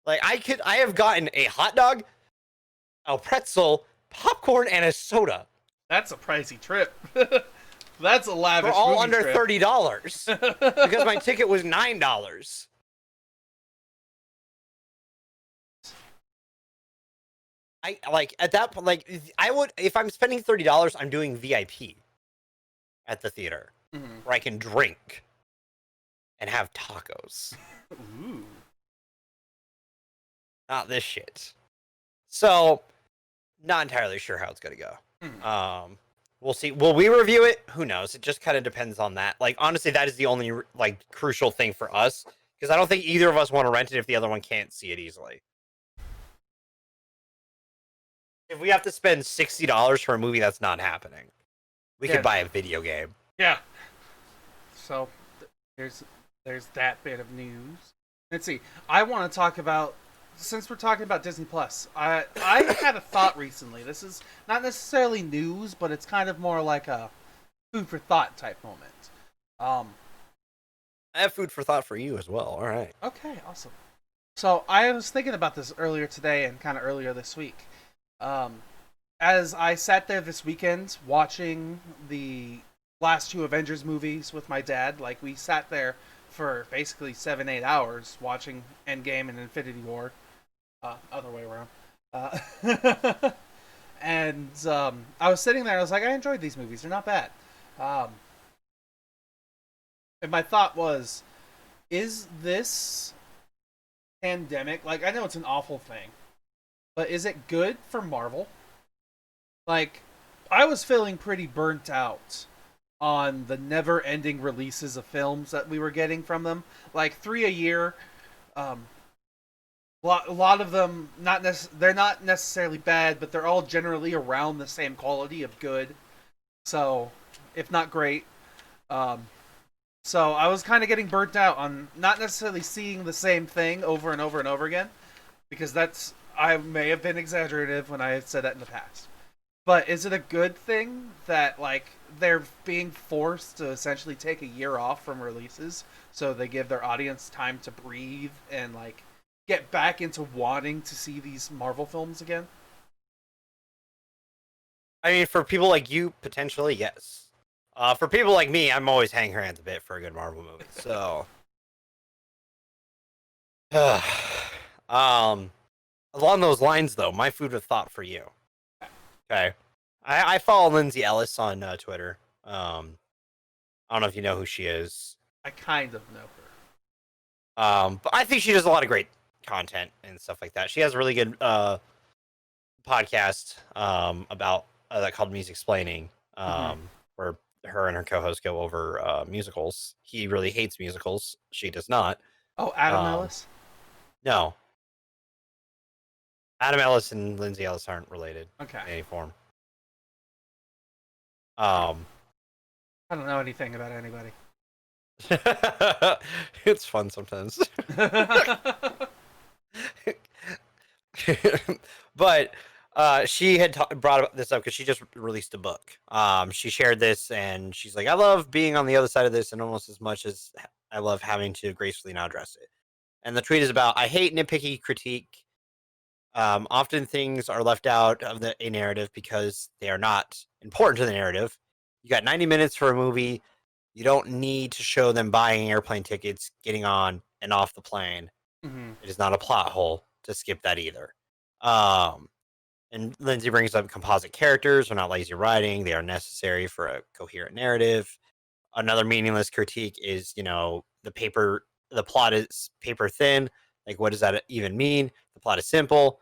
Like I have gotten a hot dog, a pretzel, popcorn, and a soda. That's a pricey trip. That's a lavish. For all movie under trip. $30 because my ticket was $9. I like at that point, like I would if I'm spending $30, I'm doing VIP at the theater Mm-hmm. where I can drink and have tacos. Ooh. Not this shit. So, not entirely sure how it's gonna go. Mm-hmm. We'll see. Will we review it? Who knows? It just kind of depends on that. Like, honestly, that is the only like crucial thing for us because I don't think either of us want to rent it if the other one can't see it easily. If we have to spend $60 for a movie, that's not happening. We Yeah. could buy a video game. Yeah. So there's that bit of news. Let's see. I want to talk about, since we're talking about Disney Plus. I had a thought recently. This is not necessarily news, but it's kind of more like a food for thought type moment. Um. I have food for thought for you as well. All right. Okay. Awesome. So I was thinking about this earlier today and kind of earlier this week. Um, as I sat there this weekend watching the last two Avengers movies with my dad, like we sat there for basically 7-8 hours watching Endgame and Infinity War, other way around. And I was sitting there, I was like, I enjoyed these movies; they're not bad. Um, and my thought was, is this pandemic, like I know it's an awful thing, but is it good for Marvel? Like, I was feeling pretty burnt out on the never-ending releases of films that we were getting from them. Like 3 a year. Um, a lot of them they're not necessarily bad, but they're all generally around the same quality of good. So, if not great. Um, so I was kind of getting burnt out on not necessarily seeing the same thing over and over and over again, because that's I may have been exaggerative when I had said that in the past. But is it a good thing that like they're being forced to essentially take a year off from releases so they give their audience time to breathe and like get back into wanting to see these Marvel films again? I mean, for people like you, potentially yes. For people like me, I'm always hanging hands a bit for a good Marvel movie. So, um, along those lines, though, my food of thought for you. Okay, I follow Lindsay Ellis on Twitter. I don't know if you know who she is. I kind of know her. But I think she does a lot of great content and stuff like that. She has a really good podcast about that called Music Explaining, where her and her co-host go over musicals. He really hates musicals. She does not. Oh, Adam Ellis? No. Adam Ellis and Lindsay Ellis aren't related Okay. in any form. I don't know anything about anybody. It's fun sometimes. But she had brought this up because she just released a book. She shared this and she's like, I love being on the other side of this and almost as much as I love having to gracefully not address it. And the tweet is about, I hate nitpicky critique. Often things are left out of a narrative because they are not important to the narrative. You got 90 minutes for a movie. You don't need to show them buying airplane tickets, getting on and off the plane. It is not a plot hole to skip that either. And Lindsay brings up composite characters are not lazy writing. They are necessary for a coherent narrative. Another meaningless critique is, the plot is paper thin. Like, what does that even mean? The plot is simple.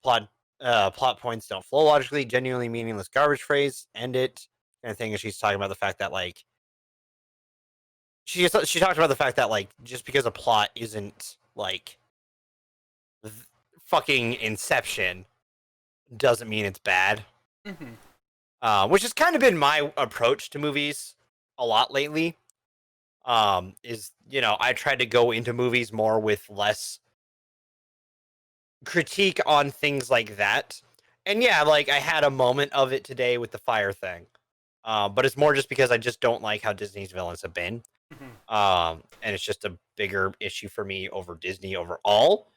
Plot points don't flow logically. Genuinely meaningless garbage phrase. End it. Kind of thing. And she's talking about the fact that like she talked about the fact that like just because a plot isn't like fucking Inception doesn't mean it's bad. Which has kind of been my approach to movies a lot lately. I tried to go into movies more with less critique on things like that. And yeah, like I had a moment of it today with the fire thing. But it's more just because I just don't like how Disney's villains have been. And it's just a bigger issue for me over Disney overall.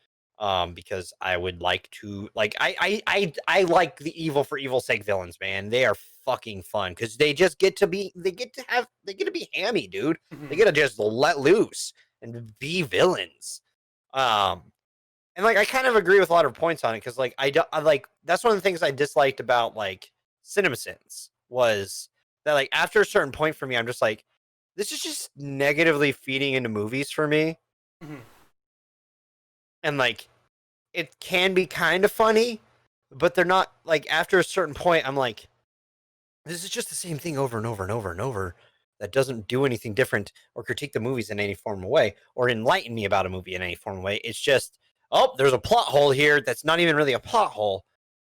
Because I would like to like I like the evil for evil's sake villains, man. They are fucking fun because they get to be hammy, dude. They get to just let loose and be villains. And like I kind of agree with a lot of points on it because like I like that's one of the things I disliked about like CinemaSins was that like after a certain point for me, I'm just like, this is just negatively feeding into movies for me. And like it can be kind of funny, but they're not like after a certain point, I'm like, this is just the same thing over and over and over and over. That doesn't do anything different or critique the movies in any form of way or enlighten me about a movie in any form of way. It's just, oh, there's a plot hole here that's not even really a plot hole,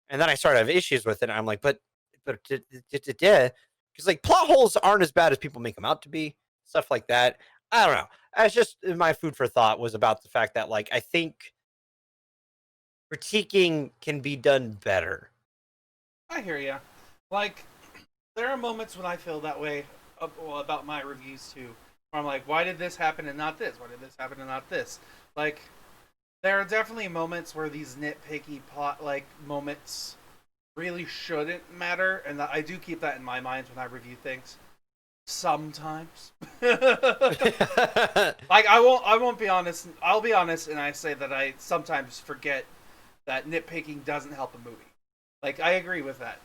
and then I start to have issues with it. And I'm like, but because like plot holes aren't as bad as people make them out to be, stuff like that. I don't know. It's just my food for thought was about the fact that like I think critiquing can be done better. I hear ya. Like, there are moments when I feel that way about my reviews too. Where I'm like, why did this happen and not this? Why did this happen and not this? Like, there are definitely moments where these nitpicky plot like moments really shouldn't matter, and I do keep that in my mind when I review things. Sometimes, like I won't be honest. I'll be honest, and I say that I sometimes forget that nitpicking doesn't help a movie. Like I agree with that.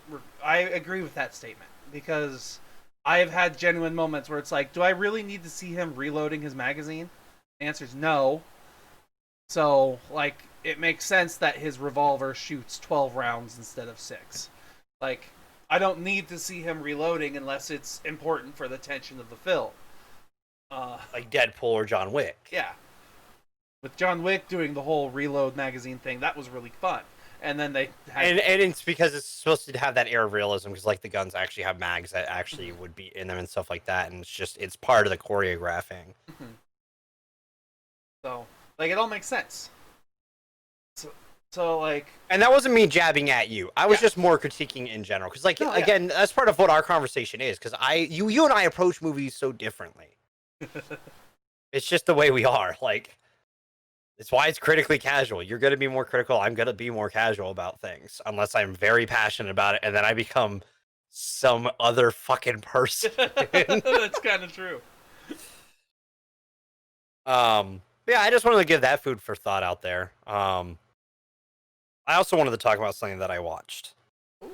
I agree with that statement because I have had genuine moments where it's like, do I really need to see him reloading his magazine? The answer is no. So, like, it makes sense that his revolver shoots 12 rounds instead of 6. Like, I don't need to see him reloading unless it's important for the tension of the film. Like Deadpool or John Wick. Yeah. With John Wick doing the whole reload magazine thing, that was really fun. And then they had... and it's because it's supposed to have that air of realism because like the guns actually have mags that actually would be in them and stuff like that, and it's part of the choreographing. So, like, it all makes sense. So like, and that wasn't me jabbing at you. I was just more critiquing in general because, like, again, that's part of what our conversation is. Because you and I approach movies so differently. It's just the way we are. Like, it's why it's critically casual. You're gonna be more critical. I'm gonna be more casual about things, unless I'm very passionate about it, and then I become some other fucking person. That's kind of true. Yeah, I just wanted to give that food for thought out there. I also wanted to talk about something that I watched. Ooh.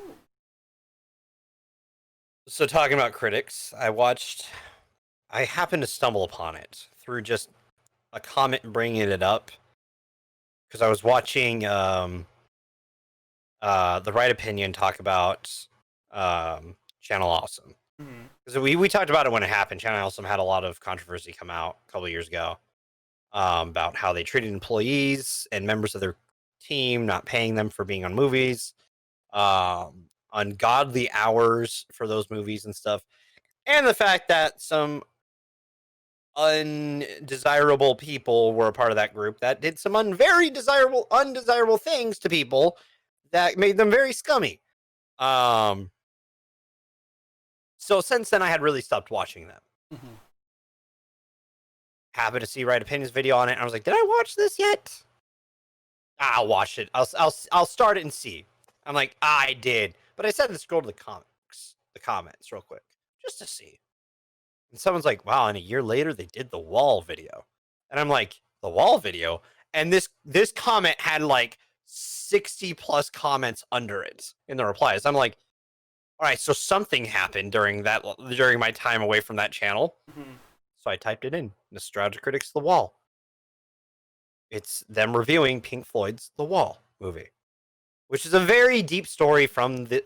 So talking about critics, I happened to stumble upon it through just a comment bringing it up because I was watching The Right Opinion talk about Channel Awesome. Because we talked about it when it happened. Channel Awesome had a lot of controversy come out a couple of years ago about how they treated employees and members of their team, not paying them for being on movies, ungodly hours for those movies and stuff, and the fact that some undesirable people were a part of that group that did some undesirable things to people that made them very scummy. So since then, I had really stopped watching them. Happened to see Right Opinion's video on it, and I was like, did I watch this yet? I'll watch it. I'll start it and see. I'm like, I did. But I said to scroll to the comments real quick, just to see. And someone's like, wow, and a year later they did the Wall video. And I'm like, the Wall video? And this comment had like 60 plus comments under it in the replies. I'm like, all right, so something happened during my time away from that channel. So I typed it in, Nostalgia Critics The Wall. It's them reviewing Pink Floyd's The Wall movie, which is a very deep story from the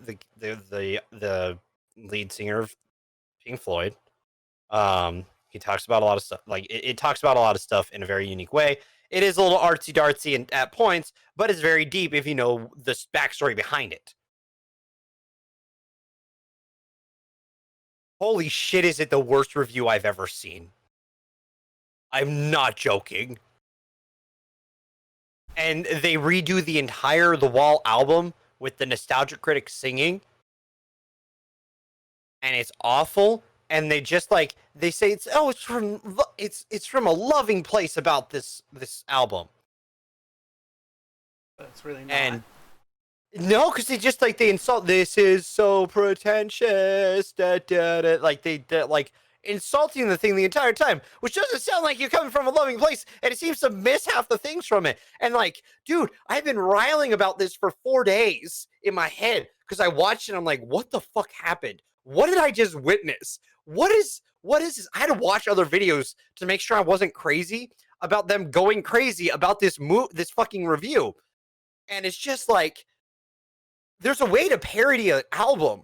lead singer of Pink Floyd. He talks about a lot of stuff. Like it talks about a lot of stuff in a very unique way. It is a little artsy dartsy and at points, but it's very deep if you know the backstory behind it. Holy shit, is it the worst review I've ever seen? I'm not joking. And they redo the entire The Wall album with the Nostalgia Critics singing. And it's awful. And they just like, they say it's from a loving place about this album. That's really not. And no, because they just like, they insult, this is so pretentious, like they like insulting the thing the entire time, which doesn't sound like you're coming from a loving place, and it seems to miss half the things from it. And like, dude, I've been riling about this for 4 days in my head because I watched it and I'm like, what the fuck happened? What did I just witness? What is this? I had to watch other videos to make sure I wasn't crazy about them going crazy about this fucking review. And it's just like, there's a way to parody an album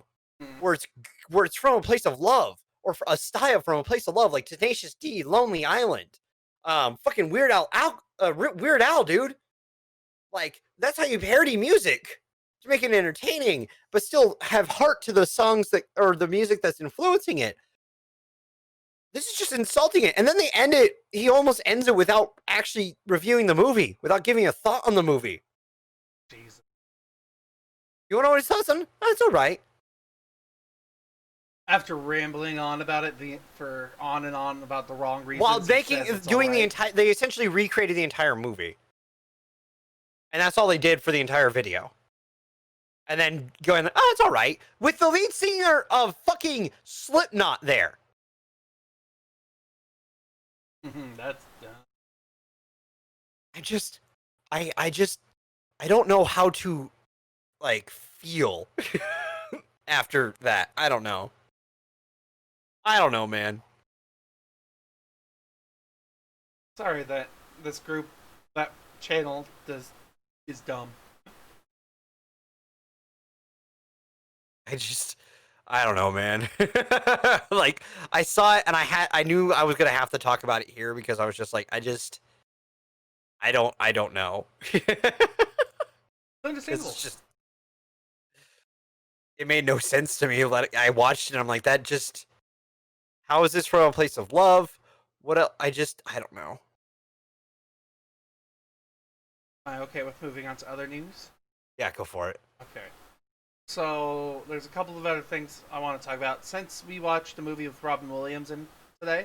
where it's where it's from a place of love, or a style from a place of love, like Tenacious D, Lonely Island, fucking Weird Al, dude. Like, that's how you parody music to make it entertaining, but still have heart to the songs that, or the music that's influencing it. This is just insulting it. And then they end it, he almost ends it without actually reviewing the movie, without giving a thought on the movie. Jesus. You want to know what his thoughts on? That's all right. After rambling on about it for on and on about the wrong reasons, While doing the entire, they essentially recreated the entire movie. And that's all they did for the entire video. And then going, oh, it's all right, with the lead singer of fucking Slipknot there. That's I don't know how to, like, feel after that. I don't know, man. sorry that this group, that channel is dumb. I don't know, man. Like, I saw it and I knew I was gonna have to talk about it here because I was just like, I don't know. Understandable. It's just, it made no sense to me. Like, I watched it and I'm like, that just, how is this from a place of love? What else? I don't know. Am I okay with moving on to other news? Yeah, go for it. Okay. So there's a couple of other things I want to talk about. Since we watched the movie with Robin Williams in today,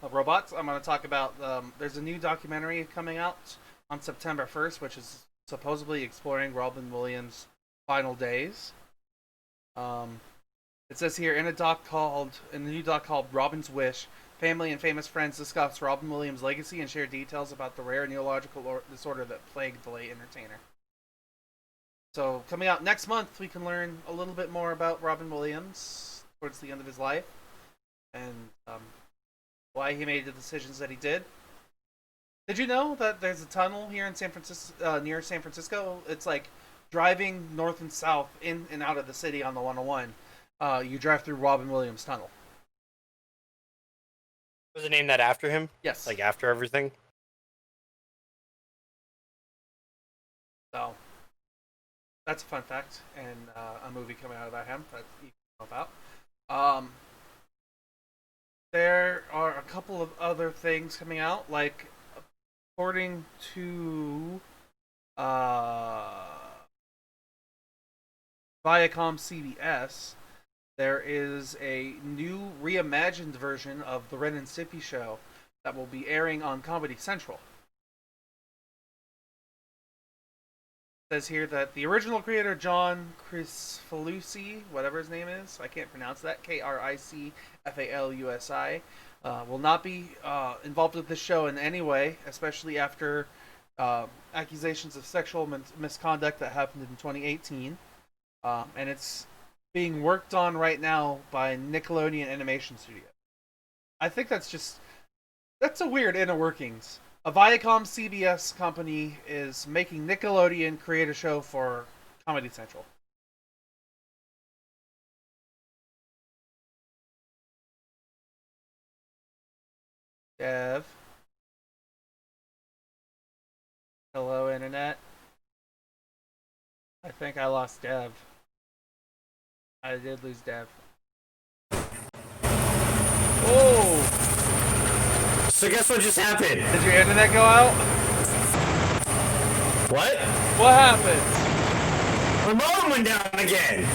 Robots, I'm going to talk about. There's a new documentary coming out on September 1st, which is supposedly exploring Robin Williams' final days. It says here in the new doc called Robin's Wish, family and famous friends discuss Robin Williams' legacy and share details about the rare neurological disorder that plagued the late entertainer. So, coming out next month, we can learn a little bit more about Robin Williams towards the end of his life and why he made the decisions that he did. Did you know that there's a tunnel here in San Francisco, near San Francisco? It's like driving north and south in and out of the city on the 101. You drive through Robin Williams Tunnel. Was it named that after him? Yes. Like, after everything? So, that's a fun fact, and a movie coming out about him that you can know about. There are a couple of other things coming out, like according to Viacom CBS, there is a new reimagined version of the Ren and Stimpy show that will be airing on Comedy Central. It says here that the original creator John Kricfalusi, whatever his name is, I can't pronounce that, Kricfalusi, will not be involved with this show in any way, especially after accusations of sexual misconduct that happened in 2018. And it's being worked on right now by Nickelodeon Animation Studio. I think that's a weird inner workings. A Viacom CBS company is making Nickelodeon create a show for Comedy Central. Dev. Hello, Internet. I think I lost Dev. I did lose Dev. Oh! So guess what just happened? Did your internet go out? What? What happened? My modem went down again.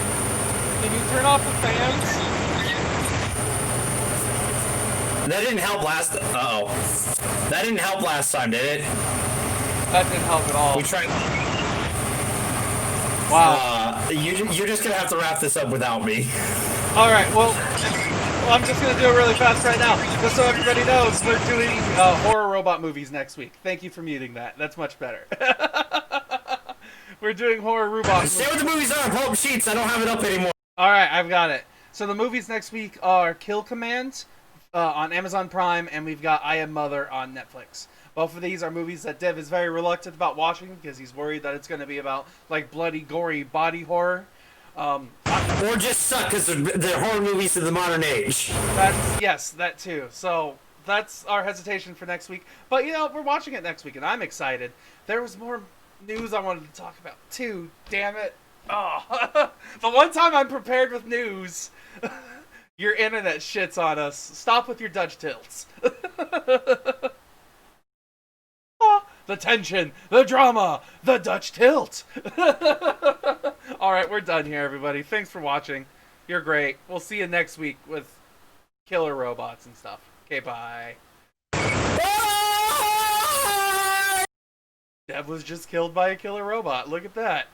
Can you turn off the fans? That didn't help last. Uh-oh. That didn't help last time, did it? That didn't help at all. We tried. Wow. You're just gonna have to wrap this up without me. All right. Well, I'm just gonna do it really fast right now, just so everybody knows we're doing horror robot movies next week. Thank you for muting that. That's much better. We're doing horror robot. Say what the movies are. Pull up sheets. I don't have it up anymore. All right, I've got it. So the movies next week are Kill Command on Amazon Prime, and we've got I Am Mother on Netflix. Both of these are movies that Dev is very reluctant about watching because he's worried that it's going to be about like bloody, gory body horror. Or just suck because they're horror movies of the modern age. Yes, that too. So that's our hesitation for next week. But we're watching it next week, and I'm excited. There was more news I wanted to talk about too. Damn it! Oh, the one time I'm prepared with news, your internet shits on us. Stop with your Dutch tilts. The tension, the drama, the Dutch tilt. Alright, we're done here, everybody. Thanks for watching. You're great. We'll see you next week with killer robots and stuff. Okay, bye. Dev was just killed by a killer robot. Look at that.